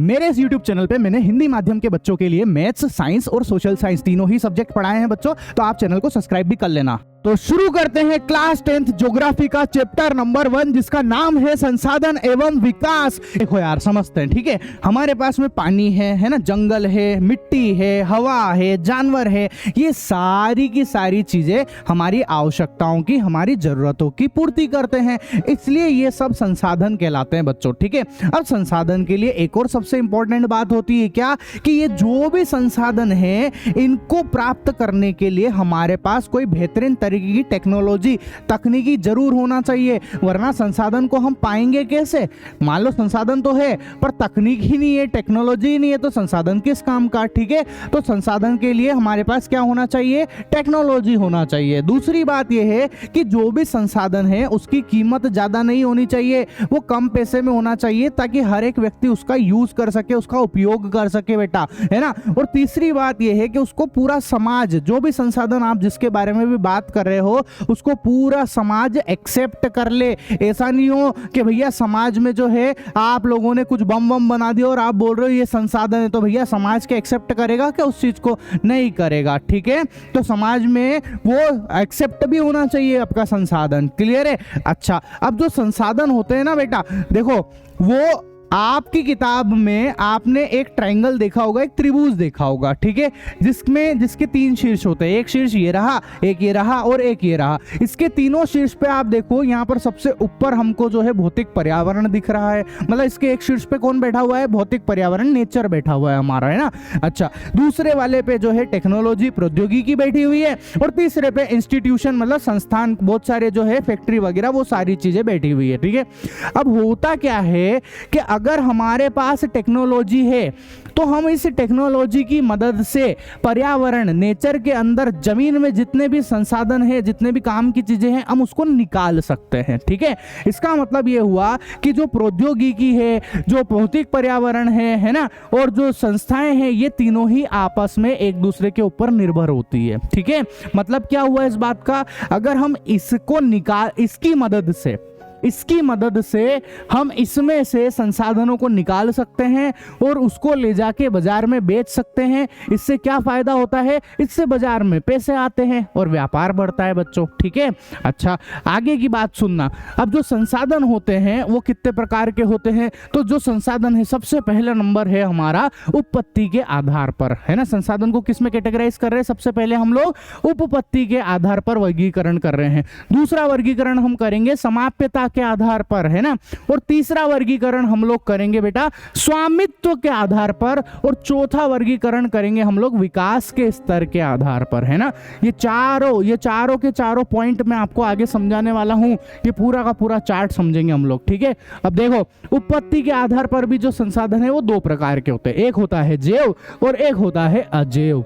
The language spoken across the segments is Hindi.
मेरे इस YouTube चैनल पे मैंने हिंदी माध्यम के बच्चों के लिए मैथ्स, साइंस और सोशल साइंस तीनों ही सब्जेक्ट पढ़ाए हैं बच्चों, तो आप चैनल को सब्सक्राइब भी कर लेना। तो शुरू करते हैं क्लास 10th ज्योग्राफी का चैप्टर नंबर 1, जिसका नाम है संसाधन एवं विकास। देखो यार, समझते हैं, ठीक है। हमारे पास में पानी है ना, जंगल है, मिट्टी है, हवा है, जानवर है, ये सारी की सारी चीजें हमारी आवश्यकताओं की, हमारी जरूरतों की पूर्ति करते हैं, इसलिए ये सब संसाधन कहलाते हैं बच्चों, ठीक है। अब संसाधन के लिए एक और सबसे इंपॉर्टेंट बात होती है क्या, कि ये जो भी संसाधन है इनको प्राप्त करने के लिए हमारे पास कोई बेहतरीन तरीके की टेक्नोलॉजी, तकनीकी जरूर होना चाहिए, वरना संसाधन को हम पाएंगे कैसे। मान लो संसाधन तो है पर तकनीक ही नहीं है, टेक्नोलॉजी ही नहीं है, तो संसाधन किस काम का, ठीक है। तो संसाधन के लिए हमारे पास क्या होना चाहिए, टेक्नोलॉजी होना चाहिए। दूसरी बात यह है कि जो भी संसाधन है उसकी कीमत ज्यादा नहीं होनी चाहिए, वो कम पैसे में होना चाहिए, ताकि हर एक व्यक्ति उसका यूज कर सके, उसका उपयोग कर सके बेटा, है ना। और तीसरी बात यह है कि उसको पूरा समाज, जो भी संसाधन आप जिसके बारे में भी बात कर रहे हो, उसको पूरा समाज एक्सेप्ट कर ले। ऐसा नहीं हो कि भैया समाज में जो है आप लोगों ने कुछ बम बम बना दिया और आप बोल रहे हो ये संसाधन है, तो भैया समाज के एक्सेप्ट करेगा क्या, उस चीज को नहीं करेगा, ठीक है। तो समाज में वो एक्सेप्ट भी होना चाहिए आपका संसाधन, क्लियर है। अच्छा, अब जो संसाधन होते हैं ना बेटा, देखो वो आपकी किताब में आपने एक ट्रायंगल देखा होगा, एक त्रिभुज देखा होगा, ठीक है, जिसके 3 शीर्ष होते हैं, एक शीर्ष ये रहा, एक ये रहा और एक ये रहा। इसके तीनों शीर्ष पे आप देखो, यहाँ पर सबसे ऊपर हमको जो है भौतिक पर्यावरण दिख रहा है, मतलब इसके एक शीर्ष पे कौन बैठा हुआ है, भौतिक पर्यावरण, नेचर बैठा हुआ है हमारा, है ना। अच्छा, दूसरे वाले पे जो है टेक्नोलॉजी, प्रौद्योगिकी बैठी हुई है, और तीसरे पे इंस्टीट्यूशन, मतलब संस्थान, बहुत सारे जो है फैक्ट्री वगैरह, वो सारी चीजें बैठी हुई है, ठीक है। अब होता क्या है कि अगर हमारे पास टेक्नोलॉजी है तो हम इस टेक्नोलॉजी की मदद से पर्यावरण, नेचर के अंदर जमीन में जितने भी संसाधन है, जितने भी काम की चीजें हैं, हम उसको निकाल सकते हैं, ठीक है। इसका मतलब ये हुआ कि जो प्रौद्योगिकी है, जो भौतिक पर्यावरण है ना, और जो संस्थाएं हैं, ये तीनों ही आपस में एक दूसरे के ऊपर निर्भर होती है, ठीक है। मतलब क्या हुआ इस बात का, अगर हम इसको इसकी मदद से हम इसमें से संसाधनों को निकाल सकते हैं और उसको ले जाके बाजार में बेच सकते हैं। इससे क्या फायदा होता है, इससे बाजार में पैसे आते हैं और व्यापार बढ़ता है बच्चों, ठीक है। अच्छा, आगे की बात सुनना। अब जो संसाधन होते हैं वो कितने प्रकार के होते हैं, तो जो संसाधन है, सबसे पहला नंबर है हमारा उत्पत्ति के आधार पर, है ना। संसाधन को किस में कैटेगराइज कर रहे हैं, सबसे पहले हम लोग उपपत्ति के आधार पर वर्गीकरण कर रहे हैं। दूसरा वर्गीकरण हम करेंगे समाप्यता के आधार पर, है ना। और तीसरा वर्गीकरण हम लोग करेंगे बेटा स्वामित्व के आधार पर, और चौथा वर्गीकरण करेंगे हम लोग विकास के स्तर के आधार पर, है ना। ये चारों के चारों पॉइंट मैं आपको आगे समझाने वाला हूं, ये पूरा का पूरा चार्ट समझेंगे हम लोग, ठीक है। अब देखो, उत्पत्ति के आधार पर भी जो संसाधन है वो 2 प्रकार के होते हैं, एक होता है जैव और एक होता है अजैव,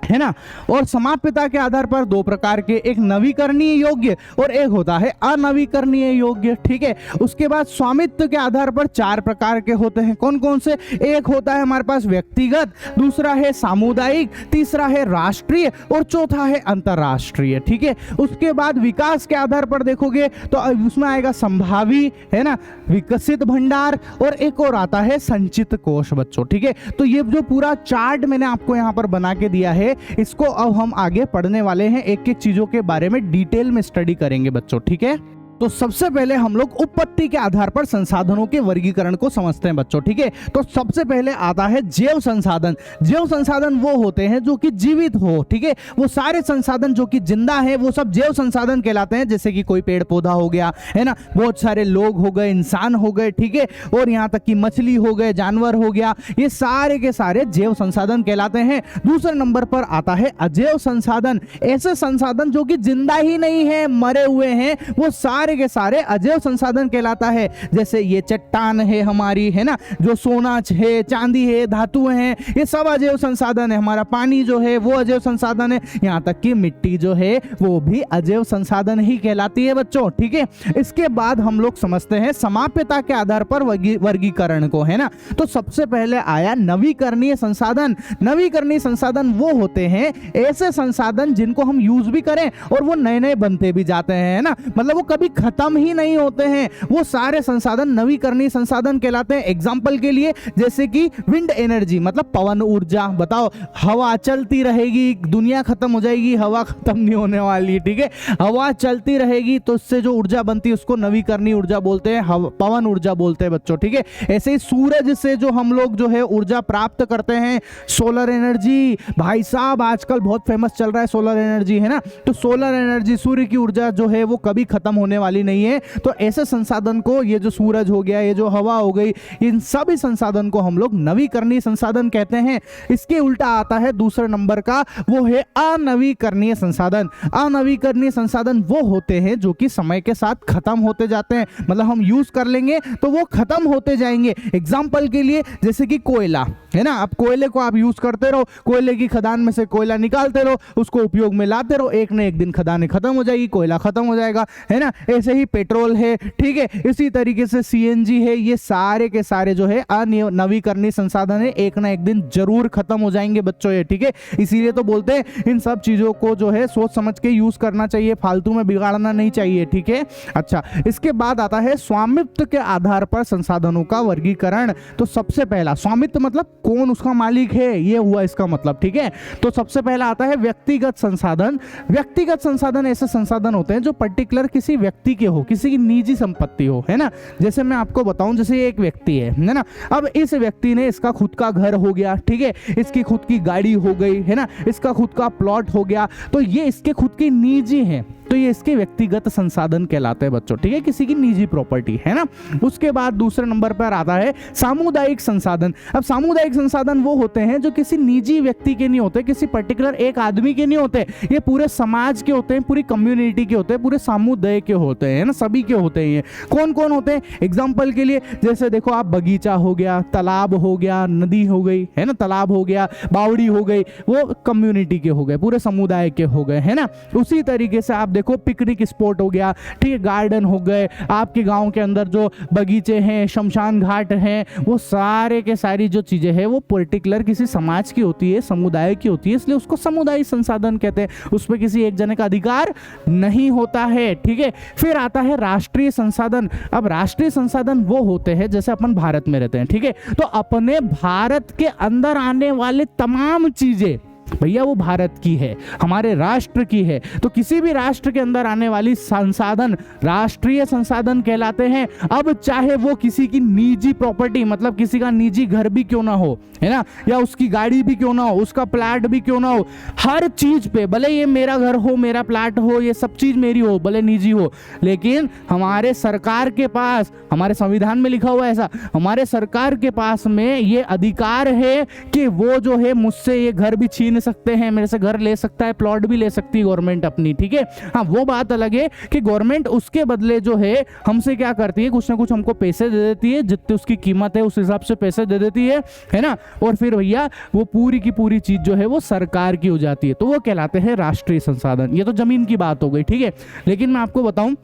है ना। और समाप्यता के आधार पर 2 प्रकार के, एक नवीकरणीय योग्य और एक होता है अनवीकरणीय योग्य, ठीक है। उसके बाद स्वामित्व के आधार पर 4 प्रकार के होते हैं, कौन कौन से, एक होता है हमारे पास व्यक्तिगत, दूसरा है सामुदायिक, तीसरा है राष्ट्रीय और चौथा है अंतरराष्ट्रीय, ठीक है। उसके बाद विकास के आधार पर देखोगे तो उसमें आएगा संभावी, है ना, विकसित भंडार, और एक और आता है संचित कोष बच्चों, ठीक है। तो ये जो पूरा चार्ट मैंने आपको यहाँ पर बना के दिया है, इसको अब हम आगे पढ़ने वाले हैं, एक एक चीजों के बारे में डिटेल में स्टडी करेंगे बच्चों, ठीक है। तो सबसे पहले हम लोग उत्पत्ति के आधार पर संसाधनों के वर्गीकरण को समझते हैं बच्चों, ठीक है। तो सबसे पहले आता है जैव संसाधन। जैव संसाधन वो होते हैं जो कि जीवित हो, ठीक है। वो सारे संसाधन जो कि जिंदा है वो सब जैव संसाधन कहलाते हैं, जैसे कि कोई पेड़ पौधा हो गया, है ना, बहुत सारे लोग हो गए, इंसान हो गए, ठीक है, और यहाँ तक कि मछली हो गए, जानवर हो गया, ये सारे के सारे जैव संसाधन कहलाते हैं। दूसरे नंबर पर आता है अजैव संसाधन। ऐसे संसाधन जो कि जिंदा ही नहीं है, मरे हुए हैं, वो सारे के सारे अजैव संसाधन कहलाता है। जैसे ये चट्टान है हमारी, है ना, जो सोना है, चांदी है, धातु हैं, ये सब अजैव संसाधन है। हमारा पानी जो है वो अजैव संसाधन है, यहाँ तक कि मिट्टी जो है वो भी अजैव संसाधन ही कहलाती है बच्चों, ठीक है। इसके बाद हम लोग समझते हैं समाप्यता के आधार पर वर्गीकरण को, है ना। तो सबसे पहले आया नवीकरणीय संसाधन। नवीकरणीय संसाधन वो होते हैं ऐसे संसाधन जिनको हम यूज भी करें और वो नए नए बनते भी जाते हैं, है ना, मतलब वो कभी खत्म ही नहीं होते हैं, वो सारे संसाधन नवीकरणीय संसाधन कहलाते हैं। एग्जाम्पल के लिए जैसे कि विंड एनर्जी मतलब पवन ऊर्जा, बताओ हवा चलती रहेगी, दुनिया खत्म हो जाएगी, हवा खत्म नहीं होने वाली, ठीक है, हवा चलती रहेगी तो उससे जो ऊर्जा बनती है उसको नवीकरणीय ऊर्जा बोलते हैं, पवन ऊर्जा बोलते हैं बच्चों, ठीक है। ऐसे ही सूरज से जो हम लोग जो है ऊर्जा प्राप्त करते हैं, सोलर एनर्जी, भाई साहब आजकल बहुत फेमस चल रहा है सोलर एनर्जी, है ना, तो सोलर एनर्जी सूर्य की ऊर्जा जो है वो कभी खत्म होने वाली नहीं है। तो ऐसे संसाधन को, ये जो सूरज हो गया, ये जो हवा हो गई, इन सभी संसाधन को हम लोग नवीकरणीय संसाधन कहते हैं। इसके उल्टा आता है दूसरे नंबर का, वो है अनवीकरणीय संसाधन। अनवीकरणीय संसाधन वो होते हैं जो कि समय के साथ खत्म होते जाते हैं, मतलब हम यूज कर लेंगे तो वो खत्म होते जाएंगे। एग्जाम्पल के लिए जैसे कि कोयला, है ना, अब कोयले को आप यूज करते रहो, कोयले की खदान में से कोयला निकालते रहो, उसको उपयोग में लाते रहो, एक न एक दिन खदानें खत्म हो जाएगी, कोयला खत्म हो जाएगा, है ना। ऐसे ही पेट्रोल है, ठीक है, इसी तरीके से सीएनजी है, ये सारे के सारे जो है अनवीकरणीय संसाधन है, एक ना एक दिन जरूर खत्म हो जाएंगे बच्चों ये, ठीक है। इसीलिए तो बोलते हैं इन सब चीजों को जो है सोच समझ के यूज करना चाहिए, फालतू में बिगाड़ना नहीं चाहिए, ठीक है। अच्छा, इसके बाद आता है स्वामित्व के आधार पर संसाधनों का वर्गीकरण। तो सबसे पहला स्वामित्व मतलब कौन उसका मालिक है, ये हुआ इसका मतलब, ठीक है। तो सबसे पहला आता है व्यक्तिगत संसाधन। व्यक्तिगत संसाधन ऐसे संसाधन होते हैं जो पर्टिकुलर किसी व्यक्ति के हो, किसी की निजी संपत्ति हो, है ना। जैसे मैं आपको बताऊं, जैसे एक व्यक्ति है ना, अब इस व्यक्ति ने, इसका खुद का घर हो गया, ठीक है, इसकी खुद की गाड़ी हो गई, है ना, इसका खुद का प्लॉट हो गया, तो ये इसके खुद की निजी है, तो ये इसके व्यक्तिगत संसाधन कहलाते हैं बच्चों, ठीक है, किसी की निजी प्रॉपर्टी, है ना। उसके बाद दूसरे नंबर पर आता है सामुदायिक संसाधन। अब सामुदायिक संसाधन वो होते हैं जो किसी निजी व्यक्ति के नहीं होते, किसी पर्टिकुलर एक आदमी के नहीं होते, ये पूरे समाज के होते हैं, पूरी कम्युनिटी के होते हैं, पूरे समुदाय के होते हैं, ना, सभी के होते हैं। ये कौन कौन होते हैं? एग्जाम्पल के लिए जैसे देखो आप, बगीचा हो गया, तालाब हो गया, नदी हो गई, है ना, तालाब हो गया, बावड़ी हो गई, वो कम्युनिटी के हो गए, पूरे समुदाय के हो गए, है ना। उसी तरीके से आप देखो पिकनिक स्पॉट हो गया, ठीक है, गार्डन हो गए, आपके गांव के अंदर जो बगीचे हैं, शमशान घाट हैं, वो सारे के सारी जो चीजें हैं वो पर्टिकुलर किसी समाज की होती है, समुदाय की होती है, इसलिए उसको सामुदायिक संसाधन कहते हैं। उस पर किसी एक जने का अधिकार नहीं होता है, ठीक है। फिर आता है राष्ट्रीय संसाधन। अब राष्ट्रीय संसाधन वो होते हैं, जैसे अपन भारत में रहते हैं, ठीक है, तो अपने भारत के अंदर आने वाले तमाम चीजें भैया वो भारत की है, हमारे राष्ट्र की है, तो किसी भी राष्ट्र के अंदर आने वाली संसाधन राष्ट्रीय संसाधन कहलाते हैं। अब चाहे वो किसी की निजी प्रॉपर्टी, मतलब किसी का निजी घर भी क्यों ना हो, है ना, या उसकी गाड़ी भी क्यों ना हो, उसका प्लाट भी क्यों ना हो, हर चीज पे, भले ये मेरा घर हो, मेरा प्लाट हो, ये सब चीज मेरी हो, भले निजी हो, लेकिन हमारे सरकार के पास, हमारे संविधान में लिखा हुआ है ऐसा, हमारे सरकार के पास में ये अधिकार है कि वो जो है मुझसे ये घर भी छीन सकते हैं, मेरे से घर ले सकता है, प्लॉट भी ले सकती है गवर्नमेंट अपनी, ठीक है। हाँ, वो बात अलग है कि गवर्नमेंट उसके बदले जो है हमसे क्या करती है, कुछ ना कुछ हमको पैसे दे देती है, जितनी उसकी कीमत है उस हिसाब से पैसे दे देती है ना, और फिर भैया वो पूरी की पूरी चीज जो है वो सरकार की हो जाती है, तो वो कहलाते हैं राष्ट्रीय संसाधन। ये तो जमीन की बात हो गई, ठीक है। लेकिन मैं आपको बताऊं,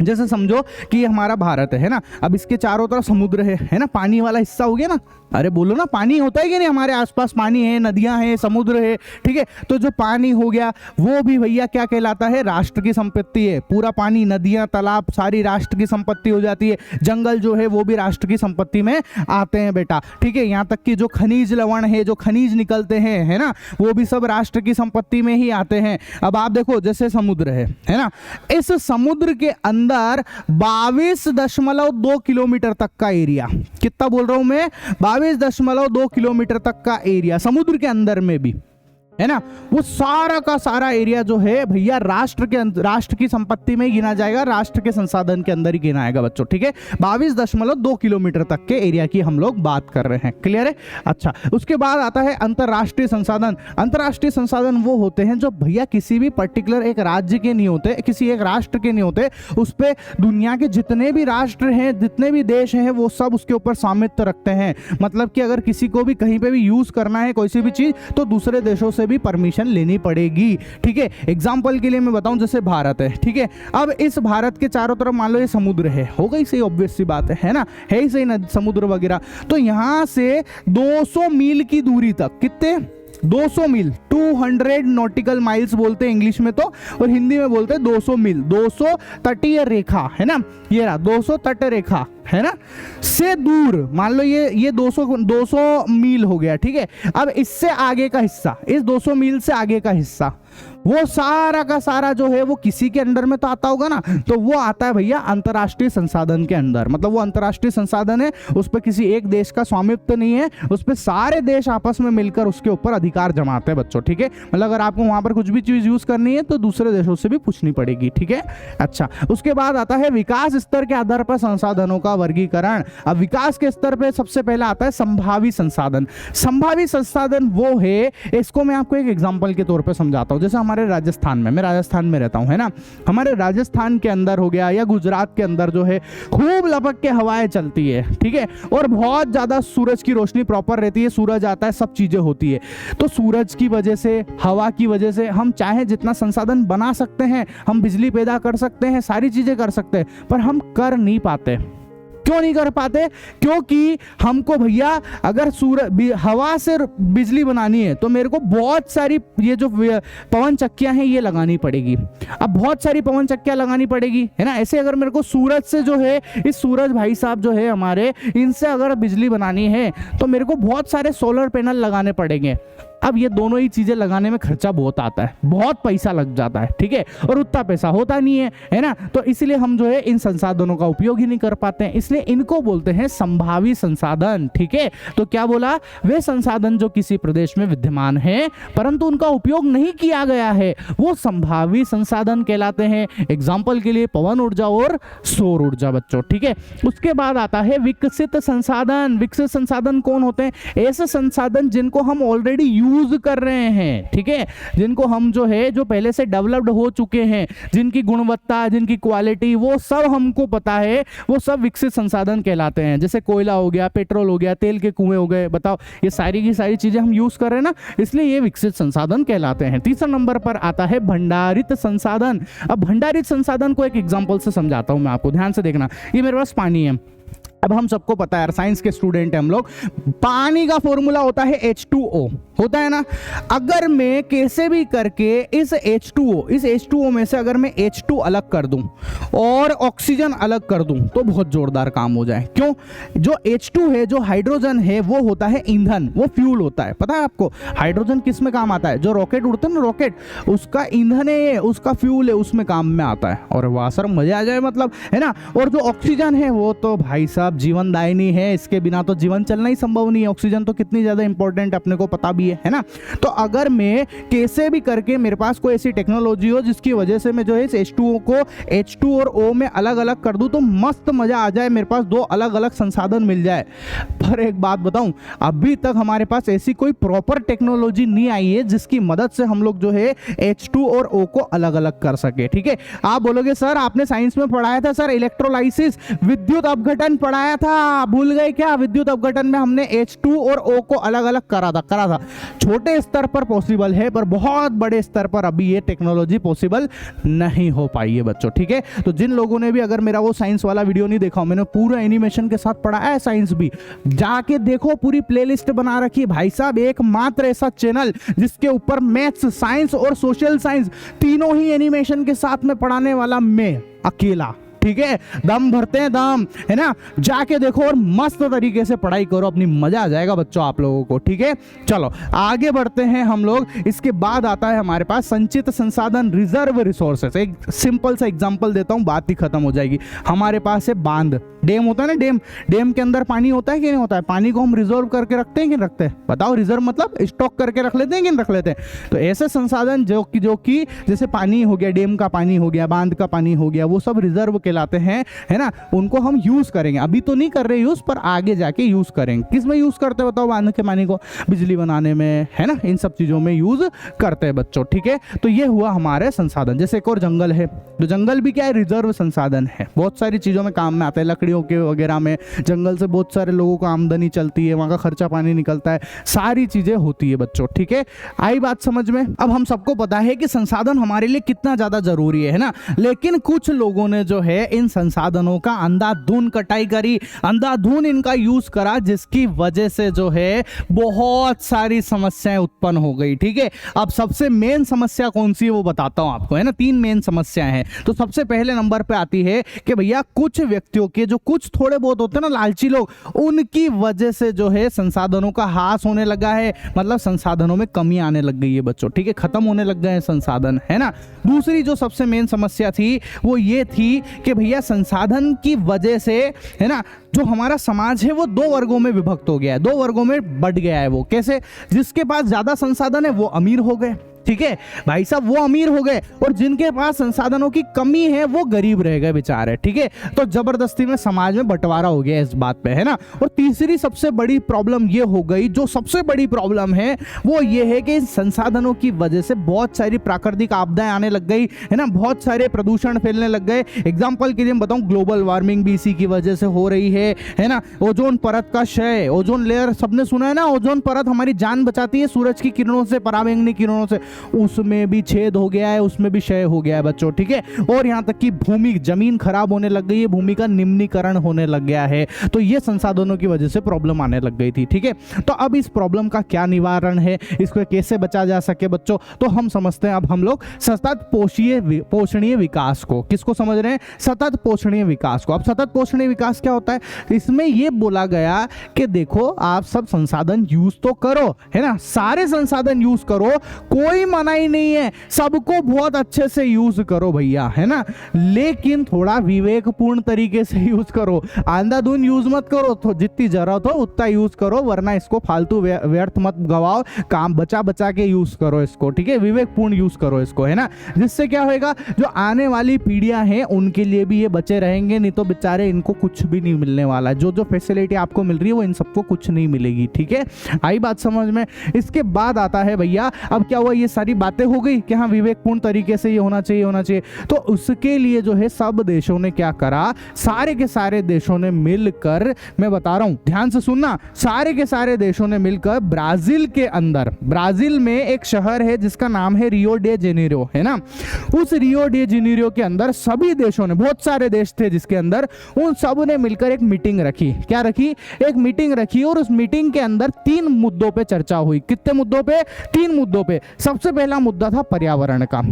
जैसे समझो कि ये हमारा भारत है ना, अब इसके चारों तरफ समुद्र है ना, पानी वाला हिस्सा हो गया ना, अरे बोलो ना, पानी होता है कि नहीं, हमारे आसपास पानी है, नदियां हैं, समुद्र है, ठीक है। तो जो पानी हो गया वो भी भैया क्या कहलाता है, राष्ट्र की संपत्ति है। पूरा पानी, नदियां, तालाब, सारी राष्ट्र की संपत्ति हो जाती है। जंगल जो है वो भी राष्ट्र की संपत्ति में आते हैं बेटा, ठीक है। यहाँ तक कि जो खनिज लवण है, जो खनिज निकलते हैं, है ना, वो भी सब राष्ट्र की संपत्ति में ही आते हैं। अब आप देखो, जैसे समुद्र है ना, इस समुद्र के अंदर 22.2 किलोमीटर तक का एरिया, कितना बोल रहा हूं मैं, 22.2 किलोमीटर तक का एरिया समुद्र के अंदर में भी, है ना, वो सारा का सारा एरिया जो है भैया राष्ट्र की संपत्ति में गिना जाएगा, राष्ट्र के संसाधन के अंदर ही गिना आएगा बच्चों, ठीक है। 22.2 किलोमीटर तक के एरिया की हम लोग बात कर रहे हैं, क्लियर है। अच्छा, उसके बाद आता है अंतरराष्ट्रीय संसाधन। अंतरराष्ट्रीय संसाधन वो होते हैं जो भैया किसी भी पर्टिकुलर एक राज्य के नहीं होते, किसी एक राष्ट्र के नहीं होते, उस पे दुनिया के जितने भी राष्ट्र हैं, जितने भी देश हैं, वो सब उसके ऊपर स्वामित्व रखते हैं। मतलब कि अगर किसी को भी कहीं पे भी यूज करना है कोई सी भी चीज, तो दूसरे देशों से भी परमिशन लेनी पड़ेगी, ठीक है। एग्जांपल के लिए मैं बताऊं, जैसे भारत है, ठीक है, अब इस भारत के चारों तरफ मान लो ये समुद्र है, हो गई सही, ऑब्वियस सी बात है ना, है ही सही समुद्र वगैरह। तो यहां से 200 मील की दूरी तक, कितने 200 मील, 200 नॉटिकल माइल्स बोलते हैं इंग्लिश में तो, और हिंदी में बोलते हैं 200 मील। 200 तटीय रेखा है ना, ये रहा 200 तट रेखा है ना, से दूर मान लो ये 200 मील हो गया, ठीक है। अब इससे आगे का हिस्सा, इस 200 मील से आगे का हिस्सा, वो सारा का सारा जो है वो किसी के अंडर में तो आता होगा ना, तो वो आता है भैया अंतर्राष्ट्रीय संसाधन के अंदर। मतलब वो अंतर्राष्ट्रीय संसाधन है, उस पर किसी एक देश का स्वामित्व नहीं है, उस पर सारे देश आपस में मिलकर उसके ऊपर अधिकार जमाते हैं बच्चों, ठीक है। मतलब अगर आपको वहां पर कुछ भी चीज यूज करनी है तो दूसरे देशों से भी पूछनी पड़ेगी, ठीक है। अच्छा, उसके बाद आता है विकास स्तर के आधार पर संसाधनों का वर्गीकरण। अब विकास के स्तर पे सबसे पहला आता है संभावी संसाधन। संभावी संसाधन वो है, इसको मैं आपको एक एग्जांपल के तौर पे समझाता हूं। जैसे हमारे राजस्थान में, मैं राजस्थान में रहता हूं, है ना, हमारे राजस्थान के अंदर हो गया या गुजरात के अंदर जो है खूब लपक के हवाएं चलती है, ठीक है, और बहुत ज्यादा सूरज की रोशनी प्रॉपर रहती है, सूरज आता है, सब चीजें होती है। तो सूरज की वजह से, हवा की वजह से हम चाहे जितना संसाधन बना सकते हैं, हम बिजली पैदा कर सकते हैं, सारी चीजें कर सकते हैं, पर हम कर नहीं पाते। क्यों नहीं कर पाते? क्योंकि हमको भैया अगर हवा से बिजली बनानी है तो मेरे को बहुत सारी ये जो पवन चक्कियां हैं ये लगानी पड़ेगी। अब बहुत सारी पवन चक्कियां लगानी पड़ेगी, है ना। ऐसे अगर मेरे को सूरज से जो है, इस सूरज भाई साहब जो है हमारे, इनसे अगर बिजली बनानी है तो मेरे को बहुत सारे सोलर पैनल लगाने पड़ेंगे। अब ये दोनों ही चीजें लगाने में खर्चा बहुत आता है, बहुत पैसा लग जाता है, ठीक है, और उतना पैसा होता नहीं है ना। तो इसलिए हम जो है इन संसाधनों का उपयोग ही नहीं कर पाते हैं, इसलिए इनको बोलते हैं संभावी संसाधन, ठीक है। तो क्या बोला? वे संसाधन जो किसी प्रदेश में विद्यमान है परंतु उनका उपयोग नहीं किया गया है, वो संभावी संसाधन कहलाते हैं। एग्जाम्पल के लिए पवन ऊर्जा और सौर ऊर्जा बच्चों, ठीक है। उसके बाद आता है विकसित संसाधन। विकसित संसाधन कौन होते हैं? ऐसे संसाधन जिनको हम ऑलरेडी यूज कर रहे हैं, ठीक है, जिनको हम जो है, जो पहले से डेवलप्ड हो चुके हैं, जिनकी गुणवत्ता, जिनकी क्वालिटी, वो सब हमको पता है, वो सब विकसित संसाधन कहलाते हैं। जैसे कोयला हो गया, पेट्रोल हो गया, तेल के कुएं हो गए, बताओ, ये सारी की सारी चीजें हम यूज कर रहे हैं ना, इसलिए ये विकसित संसाधन कहलाते हैं। तीसरा नंबर पर आता है भंडारित संसाधन। अब भंडारित संसाधन को एक एग्जांपल से समझाता हूं मैं आपको, ध्यान से देखना। ये मेरे पास पानी है। अब हम सबको पता है, साइंस के स्टूडेंट हैं हम लोग, पानी का फॉर्मूला होता है H2O, होता है ना। अगर मैं कैसे भी करके इस H2O में से अगर मैं H2 अलग कर दूं और ऑक्सीजन अलग कर दूं तो बहुत जोरदार काम हो जाए। क्यों? जो H2 है, जो हाइड्रोजन है, वो होता है ईंधन, वो फ्यूल होता है। पता है आपको हाइड्रोजन किस में काम आता है? जो रॉकेट उड़ते हैं ना, रॉकेट, उसका ईंधन है, उसका फ्यूल है, उसमें काम में आता है। और वाह सर, मजा आ जाए, मतलब, है ना। और जो ऑक्सीजन है वो तो भाई साहब जीवनदायिनी है, इसके बिना तो जीवन चलना ही संभव नहीं है। ऑक्सीजन तो कितनी ज्यादा इंपॉर्टेंट अपने को पता भी है ना। तो अगर मैं कैसे भी करके मेरे पास कोई ऐसी टेक्नोलॉजी हो जिसकी वजह से मैं जो है H2O को H2 और O में अलग अलग कर दूं तो मस्त मजा आ जाए, मेरे पास दो अलग अलग संसाधन मिल जाए। पर एक बात बताऊं, अभी तक हमारे पास ऐसी कोई प्रॉपर टेक्नोलॉजी नहीं आई है जिसकी मदद से हम लोग जो है H2 और O को अलग अलग कर सके, ठीक है। आप बोलोगे सर आपने साइंस में पढ़ाया था सर इलेक्ट्रोलाइसिस, विद्युत अपघटन पढ़ाया था, भूल गए क्या? विद्युत अपघटन में हमने H2 और O को अलग अलग करा था। छोटे स्तर पर पॉसिबल है, पर बहुत बड़े स्तर पर अभी ये टेक्नोलॉजी पॉसिबल नहीं हो पाई है बच्चों, ठीक है। तो जिन लोगों ने भी अगर मेरा वो साइंस वाला वीडियो नहीं देखा, मैंने पूरा एनिमेशन के साथ पढ़ाया है साइंस भी, जाके देखो, पूरी प्लेलिस्ट बना रखी भाई साहब। एकमात्र ऐसा चैनल जिसके ऊपर मैथ्स, साइंस और सोशल साइंस तीनों ही एनिमेशन के साथ में पढ़ाने वाला मैं अकेला, ठीक है। दम भरते हैं दम, है ना। जाके देखो और मस्त तरीके से पढ़ाई करो, अपनी मजा आ जाएगा बच्चों आप लोगों को, ठीक है। चलो आगे बढ़ते हैं हम लोग। इसके बाद आता है हमारे पास संचित संसाधन, रिजर्व रिसोर्सेस। एक सिंपल सा एग्जांपल देता हूं, बात ही खत्म हो जाएगी। हमारे पास है बांध, डैम होता है ना, डैम के अंदर पानी होता है कि नहीं होता है? पानी को हम रिजर्व करके रखते हैं कि नहीं रखते हैं? बताओ, रिजर्व मतलब स्टॉक करके रख लेते हैं कि नहीं रख लेते हैं? तो ऐसे संसाधन जो कि जैसे पानी हो गया, डैम का पानी हो गया, बांध का पानी हो गया, वो सब रिजर्व कहलाते हैं, है ना। उनको हम यूज करेंगे, अभी तो नहीं कर रहे यूज, पर आगे जाके यूज करेंगे। किस में यूज करते हैं बताओ? बांध के पानी को बिजली बनाने में, है ना, इन सब चीजों में यूज करते हैं बच्चों, ठीक है। तो ये हुआ हमारे संसाधन। जैसे एक और जंगल है, तो जंगल भी क्या है? रिजर्व संसाधन है, बहुत सारी चीजों में काम में आता है। लकड़ी पहाड़ियों के वगैरह में, जंगल से बहुत सारे लोगों को आमदनी चलती है, वहाँ का खर्चा पानी निकलता है, सारी चीज़ें होती है बच्चों। ठीक है, आई बात समझ में। अब हम सबको पता है कि संसाधन हमारे लिए कितना ज़्यादा ज़रूरी है ना, लेकिन कुछ लोगों ने जो है इन संसाधनों का अंधाधुन कटाई करी, अंधाधुन इनका यूज़ करा, जिसकी वजह से जो है बहुत सारी समस्याएं उत्पन्न हो गई। ठीक है, अब सबसे मेन समस्या कौन सी है वो बताता हूं आपको, है ना। 3 मेन समस्याएं हैं। तो सबसे पहले नंबर पे आती है कि भैया कुछ व्यक्तियों के जो कुछ थोड़े बहुत होते हैं ना लालची लोग, उनकी वजह से जो है संसाधनों का ह्रास होने लगा है, मतलब संसाधनों में कमी आने लग गई है बच्चों। ठीक है, खत्म होने लग गए हैं संसाधन, है ना। दूसरी जो सबसे मेन समस्या थी वो ये थी कि भैया संसाधन की वजह से, है ना, जो हमारा समाज है वो 2 वर्गों में विभक्त हो गया है, 2 वर्गों में बट गया है। वो कैसे? जिसके पास ज्यादा संसाधन है वो अमीर हो गए, ठीक है भाई साहब, वो अमीर हो गए, और जिनके पास संसाधनों की कमी है वो गरीब रह गए बेचारे। ठीक है, तो जबरदस्ती में समाज में बंटवारा हो गया इस बात पे, है ना। और तीसरी सबसे बड़ी प्रॉब्लम ये हो गई, जो सबसे बड़ी प्रॉब्लम है वो ये है कि संसाधनों की वजह से बहुत सारी प्राकृतिक आपदाएं आने लग गई, है ना, बहुत सारे प्रदूषण फैलने लग गए। एग्जाम्पल के लिए बताऊं, ग्लोबल वार्मिंग भी इसी की वजह से हो रही है ना। ओजोन परत का क्षय, ओजोन लेयर सबने सुना है ना, ओजोन परत हमारी जान बचाती है सूरज की किरणों से, पराबैंगनी किरणों से, उसमें भी छेद हो गया है, उसमें भी क्षय हो गया है बच्चों। ठीक है, और यहां तक कि भूमि, जमीन खराब होने लग गई है, भूमि का निम्नीकरण होने लग गया है। तो ये संसाधनों की वजह से प्रॉब्लम आने लग गई थी। ठीक है, तो अब इस प्रॉब्लम का क्या निवारण है, इसको कैसे बचा जा सके बच्चों, तो हम समझते हैं अब हम लोग सतत पोषणीय विकास को। किसको समझ रहे हैं? सतत पोषणीय विकास को। अब सतत पोषणीय विकास क्या होता है? इसमें यह बोला गया कि देखो आप सब संसाधन यूज तो करो, है ना, सारे संसाधन यूज करो, कोई मना ही नहीं है, सबको बहुत अच्छे से यूज करो भैया, है ना, लेकिन थोड़ा विवेकपूर्ण तरीके से यूज करो, अंधाधुन यूज मत करो, तो जितनी जरूरत हो उतना यूज करो, वरना इसको फालतू व्यर्थ मत गवाओ, काम बचा बचा के यूज करो इसको। ठीक है, विवेकपूर्ण यूज करो इसको, है ना, जिससे क्या होएगा, जो आने वाली पीढ़ियां हैं उनके लिए भी ये बचे रहेंगे, नहीं तो बेचारे इनको कुछ भी नहीं मिलने वाला। जो जो फैसिलिटी आपको मिल रही है वो इन सबको कुछ नहीं मिलेगी। ठीक है, आई बात समझ में। इसके बाद आता है भैया, अब क्या हुआ, ये सारी बातें हो गई कि हाँ विवेकपूर्ण तरीके से ये होना चाहिए, तो उसके लिए जो है सब देशों ने क्या करा, सारे के सारे देशों ने मिलकर, मैं बता रहा हूं ध्यान से सुनना, सारे के सारे देशों ने मिलकर ब्राजील के अंदर, ब्राजील में एक शहर है जिसका नाम है रियो डे जेनेरो, है ना, उस रियो डे जेनेरो के अंदर सभी देशों ने, बहुत सारे देश थे जिसके अंदर, उन सब ने मिलकर एक मीटिंग रखी। क्या रखी? एक मीटिंग रखी, और उस मीटिंग के अंदर 3 मुद्दों पे चर्चा हुई। कितने मुद्दों पे? 3 मुद्दों पे। सबसे पहला मुद्दा था पर्यावरण का।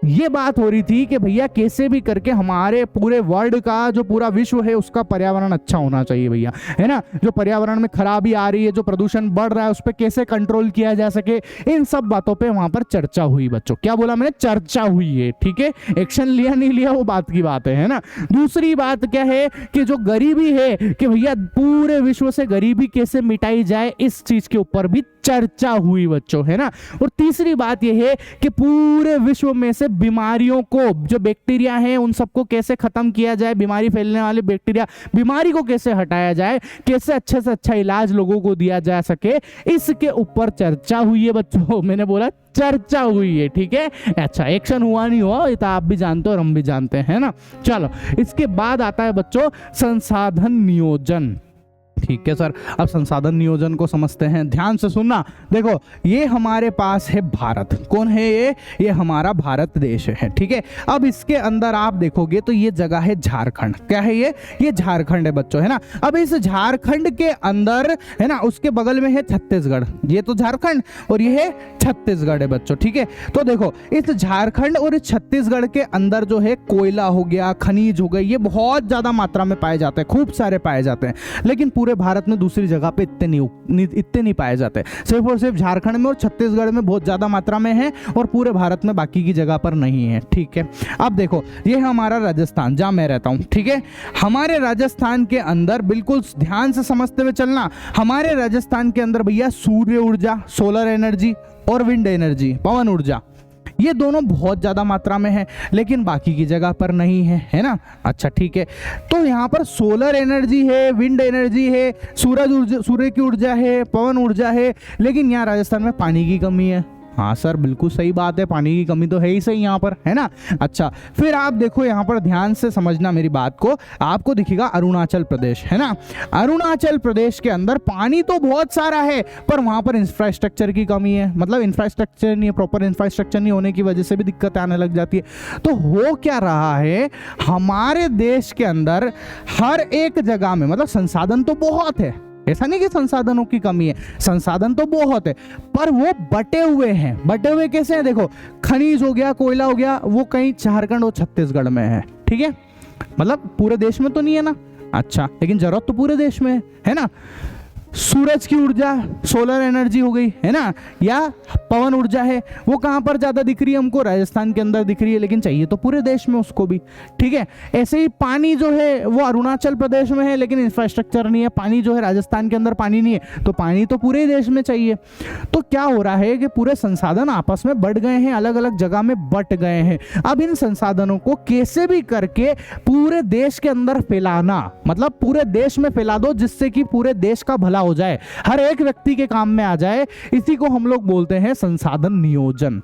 ये बात हो रही थी कि भैया कैसे भी करके हमारे पूरे वर्ल्ड का, जो पूरा विश्व है, उसका पर्यावरण अच्छा होना चाहिए भैया, है ना, जो पर्यावरण में खराबी आ रही है, जो प्रदूषण बढ़ रहा है, उस पर कैसे कंट्रोल किया जा सके, इन सब बातों पे वहां पर चर्चा हुई बच्चों। क्या बोला मैंने? चर्चा हुई है। ठीक है, एक्शन लिया नहीं लिया वो बात की बात है ना। दूसरी बात क्या है कि जो गरीबी है, कि भैया पूरे विश्व से गरीबी कैसे मिटाई जाए, इस चीज के ऊपर भी चर्चा हुई बच्चों, है ना। और तीसरी बात यह है कि पूरे विश्व में से बीमारियों को, जो बैक्टीरिया हैं, उन सबको कैसे खत्म किया जाए, बीमारी फैलने वाले बैक्टीरिया, बीमारी को कैसे हटाया जाए, कैसे अच्छे से अच्छा इलाज लोगों को दिया जा सके, इसके ऊपर चर्चा हुई है बच्चों। मैंने बोला चर्चा हुई है। ठीक है, अच्छा एक्शन हुआ नहीं हुआ ये तो आप भी जानते हो और हम भी जानते हैं ना। चलो, इसके बाद आता है बच्चों संसाधन नियोजन। ठीक है सर, अब संसाधन नियोजन को समझते हैं, ध्यान से सुनना। देखो, ये हमारे पास है भारत। कौन है ये हमारा भारत देश है। ठीक है, अब इसके अंदर आप देखोगे तो ये जगह है झारखंड। क्या है ये झारखंड है बच्चों, है ना। अब इस झारखंड के अंदर, है ना, उसके बगल में है छत्तीसगढ़। ये तो झारखंड और ये है छत्तीसगढ़ है बच्चों। ठीक है, तो देखो इस झारखंड और इस छत्तीसगढ़ के अंदर जो है कोयला हो गया, खनिज हो गए, ये बहुत ज्यादा मात्रा में पाए जाते हैं, खूब सारे पाए जाते हैं, लेकिन पूरे भारत में दूसरी जगह पे इतने नहीं पाए जाते। सिर्फ और सिर्फ झारखंड में और छत्तीसगढ़ में बहुत ज्यादा मात्रा में है, और पूरे भारत में बाकी की जगह पर नहीं है। ठीक है, अब देखो ये है हमारा राजस्थान, जहां मैं रहता हूं। ठीक है, हमारे राजस्थान के अंदर, बिल्कुल ध्यान से समझते हुए चलना, हमारे राजस्थान के अंदर भैया सूर्य ऊर्जा, सोलर एनर्जी, और विंड एनर्जी, पवन ऊर्जा, ये दोनों बहुत ज्यादा मात्रा में है, लेकिन बाकी की जगह पर नहीं है, है ना। अच्छा ठीक है, तो यहाँ पर सोलर एनर्जी है, विंड एनर्जी है, सूर्य की ऊर्जा है, पवन ऊर्जा है, लेकिन यहाँ राजस्थान में पानी की कमी है। हाँ सर, बिल्कुल सही बात है, पानी की कमी तो है ही सही यहाँ पर, है ना। अच्छा, फिर आप देखो यहाँ पर ध्यान से समझना मेरी बात को, आपको दिखेगा अरुणाचल प्रदेश, है ना। अरुणाचल प्रदेश के अंदर पानी तो बहुत सारा है, पर वहां पर इंफ्रास्ट्रक्चर की कमी है, मतलब इंफ्रास्ट्रक्चर नहीं है, प्रॉपर इंफ्रास्ट्रक्चर नहीं होने की वजह से भी दिक्कत आने लग जाती है। तो हो क्या रहा है, हमारे देश के अंदर हर एक जगह में, मतलब संसाधन तो बहुत है, ऐसा नहीं कि संसाधनों की कमी है, संसाधन तो बहुत है, पर वो बटे हुए हैं। बटे हुए कैसे हैं, देखो खनिज हो गया, कोयला हो गया, वो कहीं झारखंड और छत्तीसगढ़ में है, ठीक है, मतलब पूरे देश में तो नहीं है ना। अच्छा, लेकिन जरूरत तो पूरे देश में है ना। सूरज की ऊर्जा, सोलर एनर्जी हो गई, है ना, या पवन ऊर्जा है, वो कहाँ पर ज़्यादा दिख रही है हमको, राजस्थान के अंदर दिख रही है, लेकिन चाहिए तो पूरे देश में उसको भी, ठीक है। ऐसे ही पानी जो है वो अरुणाचल प्रदेश में है, लेकिन इंफ्रास्ट्रक्चर नहीं है। पानी जो है राजस्थान के अंदर पानी नहीं है, तो पानी तो पूरे देश में चाहिए। तो क्या हो रहा है कि पूरे संसाधन आपस में बढ़ गए हैं, अलग अलग जगह में बट गए हैं। अब इन संसाधनों को कैसे भी करके पूरे देश के अंदर फैलाना, मतलब पूरे देश में फैला दो, जिससे कि पूरे देश का भला हो जाए, हर एक व्यक्ति के काम में आ जाए, इसी को हम लोग बोलते हैं संसाधन नियोजन।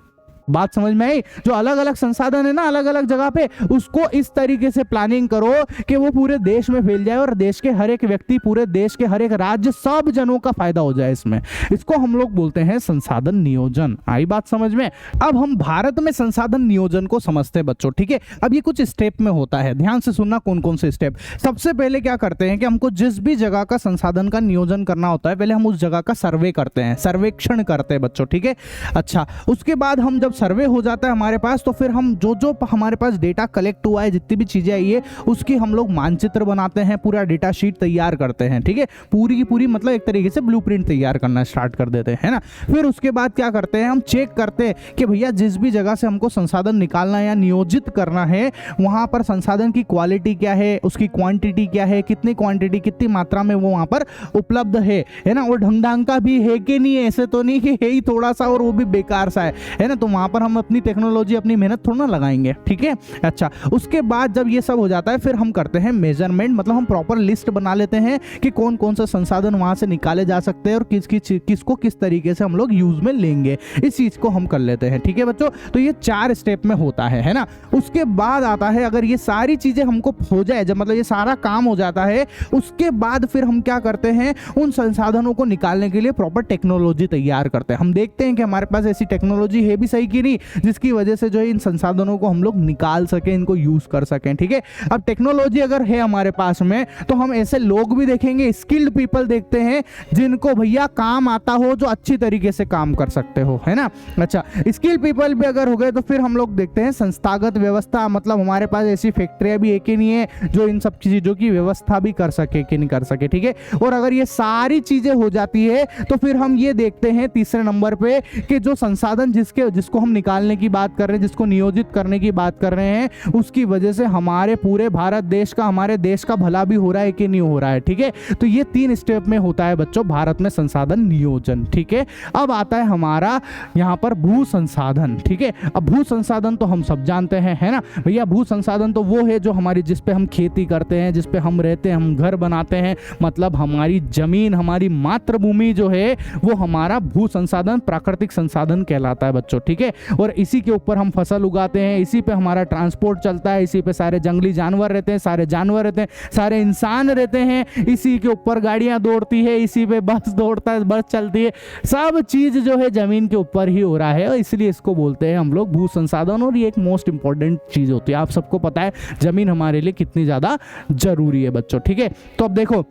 बात समझ में आई। जो अलग अलग संसाधन है ना अलग अलग जगह पे, उसको इस तरीके से प्लानिंग करो कि वो पूरे देश में फैल जाए और देश के हर एक व्यक्ति, पूरे देश के हर एक राज्य, सब जनों का फायदा हो जाए इसमें। इसको हम लोग बोलते हैं संसाधन नियोजन। आई बात समझ में। अब हम भारत में संसाधन नियोजन को समझते हैं बच्चों, ठीक है। अब ये कुछ स्टेप में होता है, ध्यान से सुनना कौन कौन से स्टेप। सबसे पहले क्या करते हैं कि हमको जिस भी जगह का संसाधन का नियोजन करना होता है, पहले हम उस जगह का सर्वे करते हैं, सर्वेक्षण करते हैं बच्चों, ठीक है। अच्छा, उसके बाद हम जब सर्वे हो जाता है हमारे पास, तो फिर हम जो जो हमारे पास डेटा कलेक्ट हुआ है, जितनी भी चीजें आई है, उसकी हम लोग मानचित्र बनाते हैं, पूरा डेटा शीट तैयार करते हैं, ठीक है। पूरी की पूरी मतलब एक तरीके से ब्लूप्रिंट तैयार करना स्टार्ट कर देते हैं ना। फिर उसके बाद क्या करते हैं, हम चेक करते हैं कि भैया जिस भी जगह से हमको संसाधन निकालना है या नियोजित करना है, वहां पर संसाधन की क्वालिटी क्या है, उसकी क्वांटिटी क्या है, कितनी क्वांटिटी, कितनी मात्रा में वो वहां पर उपलब्ध है ना, और ढंग ढंग का भी है कि नहीं। ऐसे तो नहीं कि है ही थोड़ा सा और वो भी बेकार सा है ना। तो वहां पर हम अपनी टेक्नोलॉजी, अपनी मेहनत थोड़ा ना लगाएंगे, ठीक है। अच्छा, उसके बाद जब ये सब हो जाता है, फिर हम करते हैं मेजरमेंट, मतलब हम प्रॉपर लिस्ट बना लेते हैं कि कौन कौन सा संसाधन वहां से निकाले जा सकते हैं और किसको किस तरीके से हम लोग यूज में लेंगे, इस चीज को हम कर लेते हैं, ठीक है बच्चों। तो ये 4 स्टेप में होता है ना। उसके बाद आता है, अगर ये सारी चीजें हमको हो जाए, जब मतलब ये सारा काम हो जाता है, उसके बाद फिर हम क्या करते हैं, उन संसाधनों को निकालने के लिए प्रॉपर टेक्नोलॉजी तैयार करते हैं। हम देखते हैं कि हमारे पास ऐसी टेक्नोलॉजी है भी सही कि नहीं, जिसकी वजह से जो है इन संसाधनों को हम लोग निकाल सकें, इनको यूज कर सकें, ठीक है। अब टेक्नोलॉजी अगर है हमारे पास में, तो हम ऐसे लोग भी देखेंगे, स्किल्ड पीपल देखते हैं, जिनको भैया काम आता हो, जो अच्छी तरीके से काम कर सकते हो, है ना। अच्छा, स्किल्ड पीपल भी अगर हो गए, तो फिर हम लोग देखते हैं संस्थागत व्यवस्था, मतलब हमारे पास ऐसी फैक्ट्रियां भी है कि नहीं है जो इन सब चीजों की व्यवस्था भी कर सके कि नहीं कर सके, ठीक है। और अगर ये सारी चीजें हो जाती है, तो फिर हम ये देखते हैं तीसरे नंबर पे कि जो संसाधन जिसको हम निकालने की बात कर रहे हैं, जिसको नियोजित करने की बात कर रहे हैं, उसकी वजह से हमारे पूरे भारत देश का, हमारे देश का भला भी हो रहा है कि नहीं हो रहा है, ठीक है। तो ये 3 स्टेप में होता है बच्चों भारत में संसाधन नियोजन, ठीक है। अब आता है हमारा यहाँ पर भू संसाधन, ठीक है। अब भू संसाधन तो हम सब जानते हैं, है ना भैया। भू संसाधन तो वो है जो हमारी, जिस पे हम खेती करते हैं, जिस पे हम रहते हैं, हम घर बनाते हैं, मतलब हमारी जमीन, हमारी मातृभूमि जो है, वो हमारा भू संसाधन, प्राकृतिक संसाधन कहलाता है बच्चों, ठीक है। और इसी के ऊपर हम फसल उगाते हैं, इसी पे हमारा ट्रांसपोर्ट चलता है, इसी पे सारे जंगली जानवर रहते हैं, सारे जानवर रहते हैं, सारे इंसान रहते हैं, इसी के ऊपर गाड़ियां दौड़ती है, इसी पे बस दौड़ता है, बस चलती है, सब चीज जो है जमीन के ऊपर ही हो रहा है, और इसलिए इसको बोलते हैं हम लोग भू संसाधन। और ये एक मोस्ट इंपॉर्टेंट चीज होती है, आप सबको पता है जमीन हमारे लिए कितनी ज्यादा जरूरी है बच्चों, ठीक है। तो अब देखो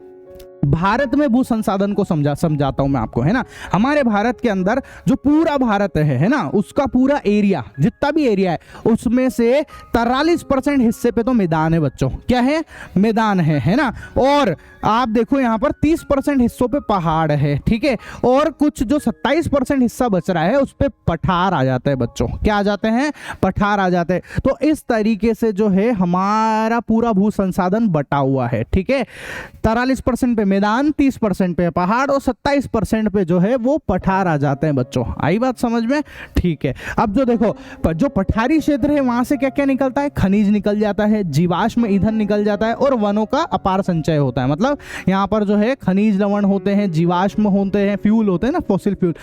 भारत में भू संसाधन को समझाता हूं मैं आपको, है ना। हमारे भारत के अंदर जो पूरा भारत है ना, उसका पूरा एरिया, जितना भी एरिया है, उसमें से 43% हिस्से पे तो मैदान है बच्चों। क्या है? मैदान है ना। और आप देखो यहाँ पर 30% हिस्सों पे पहाड़ है, ठीक है। और कुछ जो 27% हिस्सा बच रहा है, उस पे पठार आ जाता है बच्चों। क्या आ जाते हैं? पठार आ जाते हैं। तो इस तरीके से जो है हमारा पूरा भू संसाधन बटा हुआ है, ठीक है। 43% पे मैदान 30% पे पहाड़ और 27% पे जो है वो पठार आ जाते हैं बच्चों। आई बात समझ में? ठीक है। अब जो देखो जो पठारी क्षेत्र है वहां से क्या क्या निकलता है, खनिज निकल जाता है, जीवाश्म ईंधन निकल जाता है और वनों का अपार संचय होता है। मतलब यहाँ पर जो है खनिज लवण होते हैं, जीवाश्म होते हैं, फ्यूल होते हैं ना, फॉसिल फ्यूल,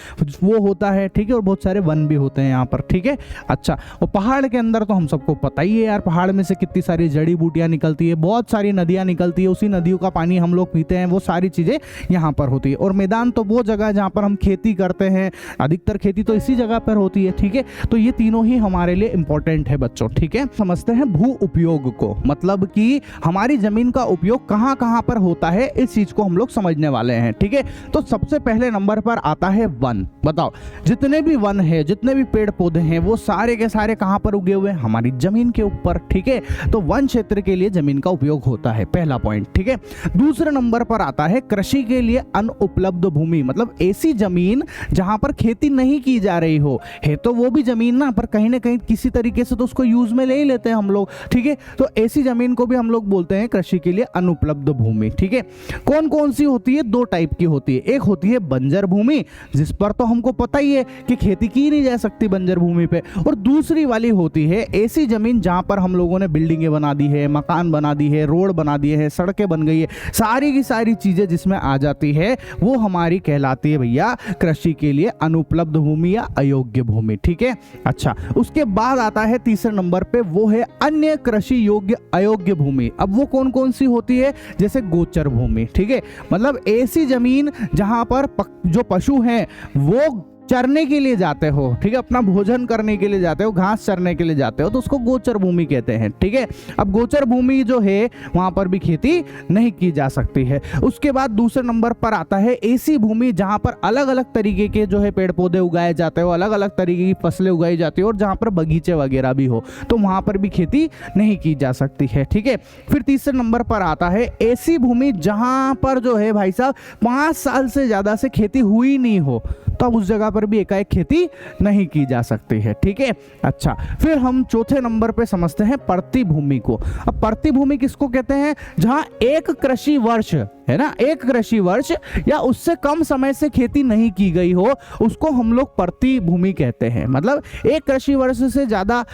वो होता है। ठीक है। और बहुत सारे वन भी होते हैं यहाँ पर। ठीक है। अच्छा, और पहाड़ के अंदर तो हम सबको पता ही है यार, पहाड़ में से कितनी सारी जड़ी बूटियां निकलती है, बहुत सारी नदियां निकलती है, उसी नदियों का पानी हम लोग पीते हैं, वो सारी चीजें यहाँ पर होती है। और मैदान तो वो जगह जहाँ पर हम खेती करते हैं, अधिकतर खेती तो इसी जगह पर होती है। ठीक है। तो ये तीनों ही हमारे लिए इंपॉर्टेंट है बच्चों। ठीक है। समझते हैं भू उपयोग को, मतलब कि हमारी जमीन का उपयोग कहां कहां पर होता है, इस चीज को हम लोग समझने वाले हैं। ठीक है। तो सबसे पहले नंबर पर आता है वन। बताओ, जितने भी वन है, जितने भी पेड़ पौधे हैं, वो सारे के सारे कहां पर उगे हुए हैं, हमारी जमीन के ऊपर। ठीक है। तो वन क्षेत्र के लिए जमीन का उपयोग होता है, पहला पॉइंट। ठीक है। दूसरे नंबर पर आता है कृषि के लिए अनुपलब्ध भूमि, मतलब ऐसी जमीन जहां पर खेती नहीं की जा रही हो, है तो वो भी जमीन ना, पर कहीं ना कहीं किसी तरीके से तो उसको यूज में ले ही लेते हैं हम लोग। ठीक है। तो ऐसी जमीन को भी हम लोग बोलते हैं कृषि के लिए अनुपलब्ध भूमि। ठीक है। कौन कौन सी होती है? दो टाइप की होती है। एक होती है बंजर भूमि, जिस पर तो हमको पता ही है कि खेती की नहीं जा सकती बंजर भूमि पे। और दूसरी वाली होती है ऐसी जमीन जहां पर हम लोगों ने बिल्डिंगें बना दी है, मकान बना दी है, रोड बना दिए हैं, सड़कें बन गई है, सारी की सारी चीजें जिसमें आ जाती है वो हमारी कहलाती है भैया कृषि के लिए अनुपलब्ध भूमि या अयोग्य भूमि। ठीक है। अच्छा, उसके बाद आता है तीसरे नंबर पे, वो है अन्य कृषि योग्य अयोग्य भूमि। अब वो कौन कौन सी होती है? जैसे गोचर भूमि। ठीक है। मतलब ऐसी जमीन जहां पर जो पशु हैं वो चरने के लिए जाते हो, ठीक है, अपना भोजन करने के लिए जाते हो, घास चरने के लिए जाते हो, तो उसको गोचर भूमि कहते हैं। ठीक है। अब गोचर भूमि जो है वहां पर भी खेती नहीं की जा सकती है। उसके बाद दूसरे नंबर पर आता है ऐसी भूमि जहां पर अलग अलग तरीके के जो है पेड़ पौधे उगाए जाते हो, अलग अलग तरीके की फसलें उगाई जाती है और जहां पर बगीचे वगैरह भी हो, तो वहां पर भी खेती नहीं की जा सकती है। ठीक है। फिर तीसरे नंबर पर आता है ऐसी भूमि जहां पर जो है भाई साहब 5 साल से ज्यादा से खेती हुई नहीं हो, तो अब उस जगह पर भी एकाएक खेती नहीं की जा सकती है। ठीक है। अच्छा, फिर हम चौथे नंबर पे समझते हैं प्रतिभूमि को। अब प्रतिभूमि किसको कहते हैं? जहां एक कृषि वर्ष है ना, एक कृषि वर्ष या उससे कम समय से खेती नहीं की गई हो, उसको हम लोग प्रतिभूमि कहते हैं। मतलब एक कृषि वर्ष से ज्यादा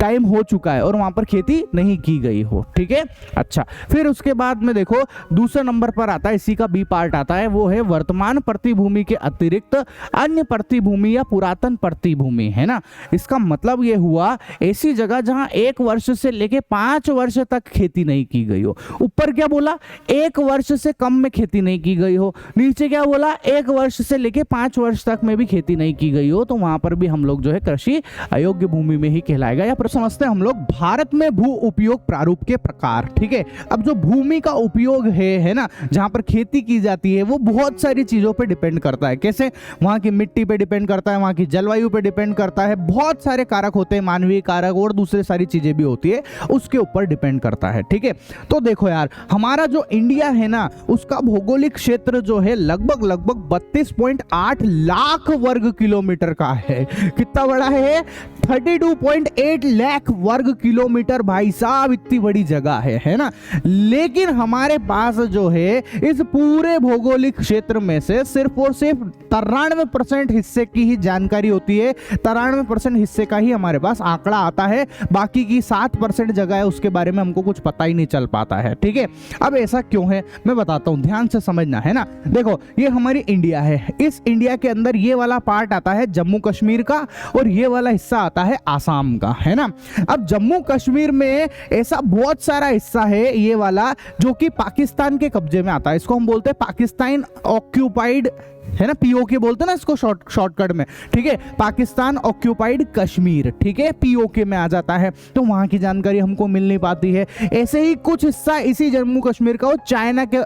टाइम हो चुका है और वहां पर खेती नहीं की गई हो। ठीक है। अच्छा, फिर उसके बाद में देखो दूसरे नंबर पर आता है, इसी का बी पार्ट आता है, वो है वर्तमान प्रतिभूमि के अतिरिक्त अन्य प्रतिभूमि या पुरातन प्रतिभूमि, है ना। इसका मतलब ये हुआ ऐसी जगह जहां 1 वर्ष से लेके 5 वर्ष तक खेती नहीं की गई हो। ऊपर क्या बोला? 1 वर्ष से कम में खेती नहीं की गई हो। नीचे क्या बोला? 1 वर्ष से लेके 5 वर्ष तक में भी खेती नहीं की गई हो, तो वहां पर भी हम लोग जो है कृषि अयोग्य भूमि में ही कहलाएगा। या समझते हैं हम लोग भारत में भू उपयोग प्रारूप के प्रकार। ठीक है। अब जो भूमि का उपयोग है ना, जहां पर खेती की जाती है, वो बहुत सारी चीजों पे डिपेंड करता है। कैसे? वहां की मिट्टी पे डिपेंड करता है, वहां की जलवायु पे डिपेंड करता है, बहुत सारे कारक होते हैं, मानवीय कारक और दूसरे सारी चीजें भी होती है, उसके ऊपर डिपेंड करता है। ठीक है। तो देखो यार, हमारा जो इंडिया है ना, उसका भौगोलिक क्षेत्र जो है लगभग 32.8 लाख वर्ग किलोमीटर का है। कितना बड़ा है? 32.8 लाख वर्ग किलोमीटर। भाई साहब, इतनी बड़ी जगह है ना। लेकिन हमारे पास जो है इस पूरे भौगोलिक क्षेत्र में से सिर्फ और सिर्फ 93% हिस्से की ही जानकारी होती है। 93% हिस्से का ही हमारे पास आंकड़ा आता है, बाकी की 7% जगह है उसके बारे में हमको कुछ पता ही नहीं चल पाता है। ठीक है। अब ऐसा क्यों है मैं बताता हूं, ध्यान से समझना, है ना। देखो, ये हमारी इंडिया है, इस इंडिया के अंदर ये वाला पार्ट आता है जम्मू कश्मीर का और ये वाला हिस्सा आता है आसाम का, है ना। अब जम्मू कश्मीर में ऐसा बहुत सारा हिस्सा है ये वाला जो कि पाकिस्तान के कब्जे में आता है। इसको हम बोलते हैं पाकिस्तान ऑक्यूपाइड, है ना, पीओके बोलते हैं ना इसको शॉर्टकट में। ठीक है। पाकिस्तान ऑक्यूपाइड कश्मीर, ठीक है, पीओके में आ जाता है, तो वहां की जानकारी हमको मिल नहीं पाती है। ऐसे ही कुछ हिस्सा इसी जम्मू कश्मीर का वो चाइना के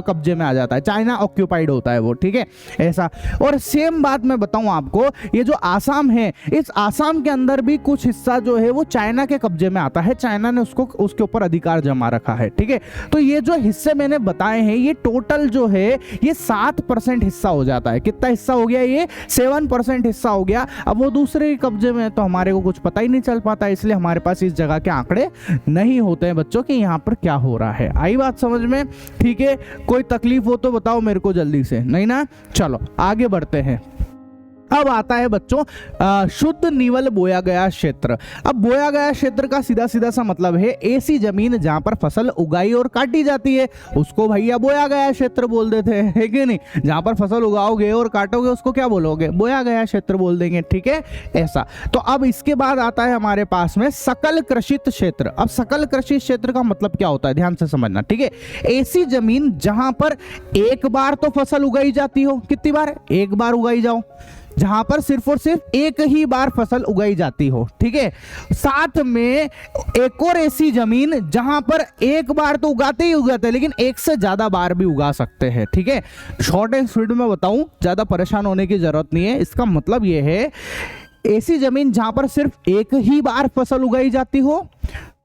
कब्जे में आ जाता है, चाइना ऑक्यूपाइड होता है वो। ठीक है। ऐसा, और सेम बात मैं बताऊं आपको, ये जो आसाम है, इस आसाम के अंदर भी कुछ हिस्सा जो है वो चाइना के कब्जे में आता है, चाइना ने उसके ऊपर अधिकार जमा रखा है। ठीक है। तो ये जो हिस्से मैंने बताए हैं, ये टोटल जो है ये 7% हिस्सा हो जाता है। कितना हिस्सा हो गया? ये 7% हिस्सा हो गया। अब वो दूसरे के कब्जे में, तो हमारे को कुछ पता ही नहीं चल पाता, इसलिए हमारे पास इस जगह के आंकड़े नहीं होते हैं बच्चों कि यहाँ पर क्या हो रहा है। आई बात समझ में? ठीक है, कोई तकलीफ हो तो बताओ मेरे को जल्दी से, नहीं ना? चलो आगे बढ़ते हैं। अब आता है बच्चों शुद्ध निवल बोया गया क्षेत्र। अब बोया गया क्षेत्र का सीधा सीधा सा मतलब है ऐसी जमीन जहां पर फसल उगाई और काटी जाती है, उसको भैया बोया गया क्षेत्र बोल देते हैं, है कि नहीं? जहां पर फसल उगाओगे और काटोगे उसको क्या बोलोगे? बोया गया क्षेत्र बोल देंगे, ठीक है? ऐसा। तो अब इसके बाद आता है हमारे पास में सकल कृषित क्षेत्र। अब सकल कृषित क्षेत्र का मतलब क्या होता है, ध्यान से समझना, ठीक है? ऐसी जमीन जहां पर एक बार तो फसल उगाई जाती हो। कितनी बार? एक बार उगाई जाओ, जहां पर सिर्फ और सिर्फ एक ही बार फसल उगाई जाती हो, ठीक है? साथ में एक और ऐसी जमीन जहां पर एक बार तो उगाते ही उगाते हैं, लेकिन एक से ज्यादा बार भी उगा सकते हैं, ठीक है? शॉर्ट एंड स्वीट में बताऊं, ज्यादा परेशान होने की जरूरत नहीं है। इसका मतलब यह है ऐसी जमीन जहां पर सिर्फ एक ही बार फसल उगाई जाती हो,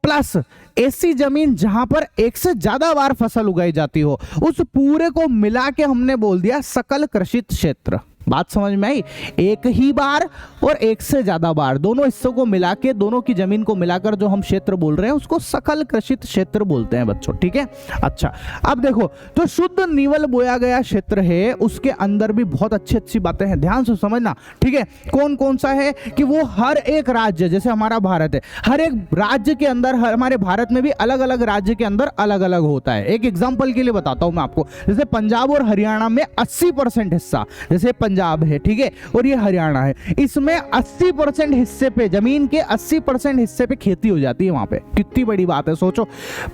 प्लस ऐसी जमीन जहां पर एक से ज्यादा बार फसल उगाई जाती हो, उस पूरे को मिला के हमने बोल दिया सकल कृषित क्षेत्र। बात समझ में आई? एक ही बार और एक से ज्यादा बार, दोनों हिस्सों को मिला के, दोनों की जमीन को मिलाकर जो हम क्षेत्र बोल रहे हैं उसको सकल कृषित क्षेत्र बोलते हैं बच्चों, ठीक है? अच्छा, अब देखो, तो शुद्ध निवल बोया गया क्षेत्र है, उसके अंदर भी बहुत अच्छी अच्छी बातें हैं, ध्यान से समझना, ठीक है? कौन कौन सा है कि वो हर एक राज्य, जैसे हमारा भारत है, हर एक राज्य के अंदर, हमारे भारत में भी अलग अलग राज्य के अंदर अलग अलग होता है। एक एग्जाम्पल के लिए बताता हूं मैं आपको, जैसे पंजाब और हरियाणा में 80% हिस्सा, जैसे पंजाब है, ठीक है, और ये हरियाणा है, इसमें 80% हिस्से पे, जमीन के 80% हिस्से पे खेती हो जाती है वहां पे। कितनी बड़ी बात है, सोचो,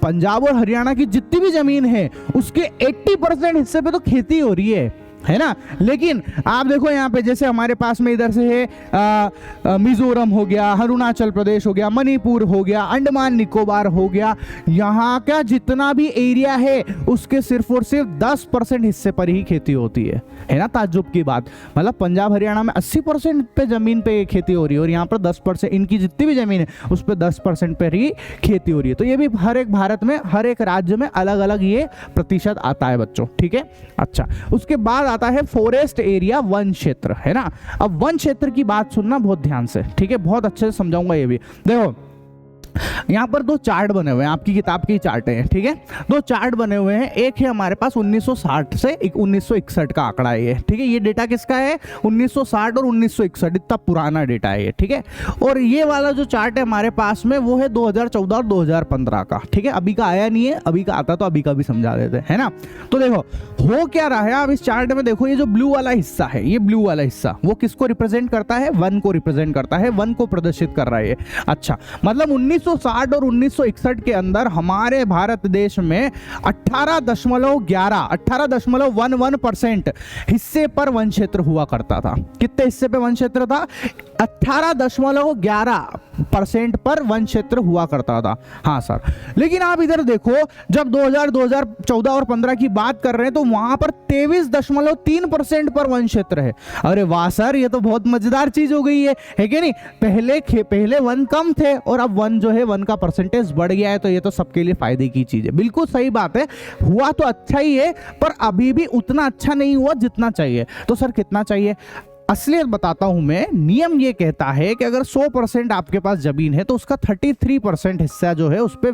पंजाब और हरियाणा की जितनी भी जमीन है उसके 80% हिस्से पे तो खेती हो रही है ना? लेकिन आप देखो यहाँ पे, जैसे हमारे पास में इधर से है मिजोरम हो गया, अरुणाचल प्रदेश हो गया, मणिपुर हो गया, अंडमान निकोबार हो गया, यहाँ का जितना भी एरिया है उसके सिर्फ और सिर्फ 10% हिस्से पर ही खेती होती है ना? ताज्जुब की बात, मतलब पंजाब हरियाणा में 80% पे जमीन पे खेती हो रही है और यहाँ पर 10%, इनकी जितनी भी जमीन है उस पर 10% पर ही खेती हो रही है। तो ये भी हर एक भारत में, हर एक राज्य में अलग अलग ये प्रतिशत आता है बच्चों, ठीक है? अच्छा, उसके बाद आता है फॉरेस्ट एरिया, वन क्षेत्र, है ना? अब वन क्षेत्र की बात सुनना बहुत ध्यान से, ठीक है? बहुत अच्छे से समझाऊंगा ये भी। देखो, यहाँ पर दो चार्ट बने हुए हैं, आपकी किताब के चार्ट हैं, ठीक है? दो चार्ट बने हुए हैं, एक है हमारे पास 1960 से 1961 का आंकड़ा है ये, ठीक है? ये डेटा किसका है? 1960 और 1961, इतना पुराना डेटा है ये, ठीक है? और ये वाला जो चार्ट है हमारे पास में वो है 2014 और 2015 का, ठीक है? अभी का आया नहीं है, अभी का आता तो अभी का भी समझा देते हैं ना? तो देखो हो क्या रहा है, आप इस चार्ट में देखो, ये जो ब्लू वाला हिस्सा है, ये ब्लू वाला हिस्सा वो किसको रिप्रेजेंट करता है? वन को रिप्रेजेंट करता है, वन को प्रदर्शित कर रहा है। अच्छा, मतलब 1960 और 1961 के अंदर हमारे भारत देश में 18.11% हिस्से पर वन क्षेत्र हुआ करता था। कितने हिस्से पे वन क्षेत्र था? 18.11% पर वन क्षेत्र हुआ करता था। हाँ सर, लेकिन आप इधर देखो, जब 2014 और 15 की बात कर रहे हैं तो वहां पर 23.3% पर वन क्षेत्र है। अरे वाह सर, ये तो बहुत मजेदार चीज हो गई है कि नहीं? पहले वन कम थे और अब वन जो है, वन का परसेंटेज बढ़ गया है, तो ये तो सबके लिए फायदे की चीज है। बिल्कुल सही बात है, हुआ तो अच्छा ही है, पर अभी भी उतना अच्छा नहीं हुआ जितना चाहिए। तो सर कितना चाहिए? असलियत बताता हूं मैं, नियम ये कहता है कि अगर 100% आपके पास जमीन है तो उसका 33% हिस्सा जो है उस पे